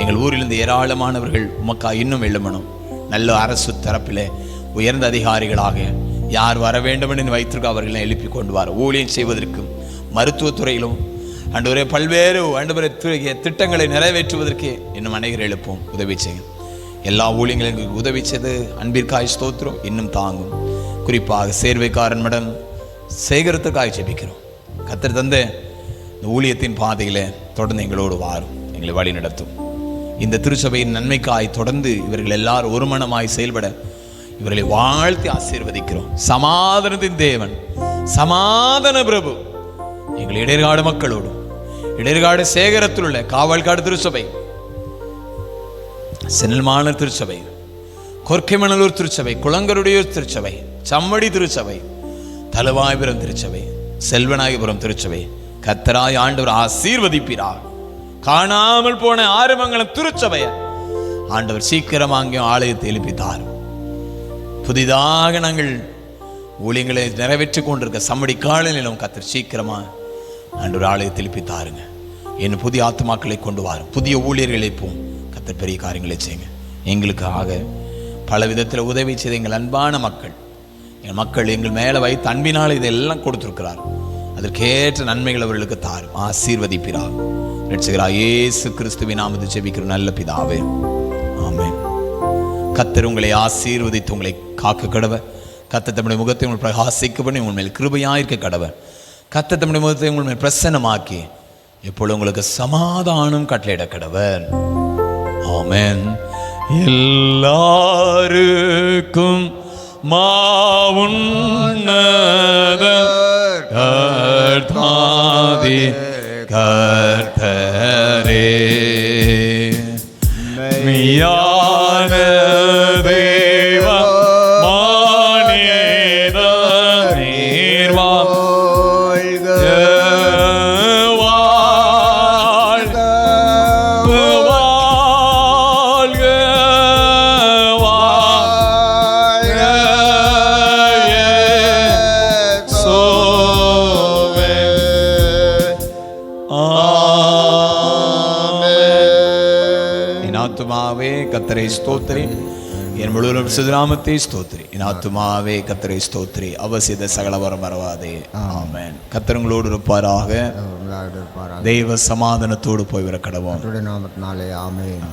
Speaker 12: எங்கள் ஊரிலிருந்து ஏராளமானவர்கள் உமக்கா இன்னும் எழுமணும். நல்ல அரசு தரப்பில் உயர்ந்த அதிகாரிகளாக யார் வர வேண்டும் என்று வைத்திருக்க அவர்களை எழுப்பி கொண்டு வர ஊழியம் செய்வதற்கும் மருத்துவத்துறையிலும் ஆண்டவரே பல்வேறு ஆண்டவரே திட்டங்களை நிறைவேற்றுவதற்கு இன்னும் அனைவரும் எழுப்போம். உதவி செய்யும். எல்லா ஊழியங்களுக்கும் உதவி செய்து அன்பிற்காய் ஸ்தோத்திரம். இன்னும் தாங்கும். குறிப்பாக சேர்வைக்காரன் மடம் சேகரத்துக்காய் ஜெபிக்கிறோம். கர்த்தர் தந்த இந்த ஊழியத்தின் பாதையில் தொடர்ந்து எங்களோடு வாரும், எங்களை வழி நடத்தும். இந்த திருச்சபையின் நன்மைக்காய் தொடர்ந்து இவர்கள் எல்லாரும் ஒரு மனமாய் செயல்பட இவர்களை வாழ்த்தி ஆசீர்வதிக்கிறோம். சமாதானத்தின் தேவன், சமாதான பிரபு எங்கள் இடையர்காடு மக்களோடும், இடையர்காடு சேகரத்தில் உள்ள காவல்காடு திருச்சபை, சென்னல்மான திருச்சபை, கொர்க்கைமணலூர் திருச்சபை, குளங்கருடையூர் திருச்சபை, சம்மடி திருச்சபை, தலவாய்புரம் திருச்சபை, செல்வநாயகபுரம் திருச்சபை கர்த்தராய் ஆண்டவர் ஆசீர்வதிப்பீராக. காணாமல் போன ஆறுமங்கலம் திருச்சபையை ஆண்டவர் சீக்கிரமாக அங்கே ஆலயத்தை எழுப்பித்தார். புதிதாக நாங்கள் ஊழியங்களை நிறைவேற்றி கொண்டிருக்க சம்மடி காலநிலம் கர்த்தர் சீக்கிரமா ஆண்டவர் ஆலயத்தை எழுப்பித்தாருங்க. என்ன புதிய ஆத்துமாக்களை கொண்டு வாரும், புதிய ஊழியர்களை போம். கர்த்தர் பெரிய காரியங்களை செய்யுங்க. எங்களுக்காக பல விதத்தில் உதவி செய்த எங்கள் அன்பான மக்கள், எங்கள் மக்கள் எங்கள் மேலே வைத்து அன்பினால் இதெல்லாம் கொடுத்திருக்கிறார். அதற்கேற்ற நன்மைகள் அவர்களுக்கு தாரும். ஆசீர்வதிப்பிறார். ரட்சகராகிய இயேசு கிறிஸ்துவின் நாமத்தில் ஜெபிக்கிற நல்ல பிதாவே, ஆமென். கர்த்தர் உங்களை ஆசீர்வதித்து உங்களை காக்க கடவ. கர்த்தர் தம்முடைய முகத்தை உங்கள் பிரகாசிக்க பண்ணி உங்கள் மேல் கிருபையாயிருக்க கடவர். கர்த்தர் தம்முடைய முகத்தை உங்கள் மேல் பிரசன்னமாக்கி இப்பொழுது உங்களுக்கு சமாதானம் கட்டளையிட கடவர். ஆமென். எல்லாருக்கும் மாவுன்னத கர்த்தாதி கர்த்தரே மெய்யான தேவ மானிட நீர்வா கர்த்தரை ஸ்தோத்திரி, என் முழு சுதராமத்தை ஸ்தோத்திரி. என் ஆத்துமாவே கர்த்தரை ஸ்தோத்திரி, அவசியத சகலவரம் மறவாதே. ஆமென். கர்த்தர் உங்களோடு இருப்பாராக. தெய்வ சமாதானத்தோடு போய் வர கடவோம்.
Speaker 1: நாமத்தினாலே ஆமென்.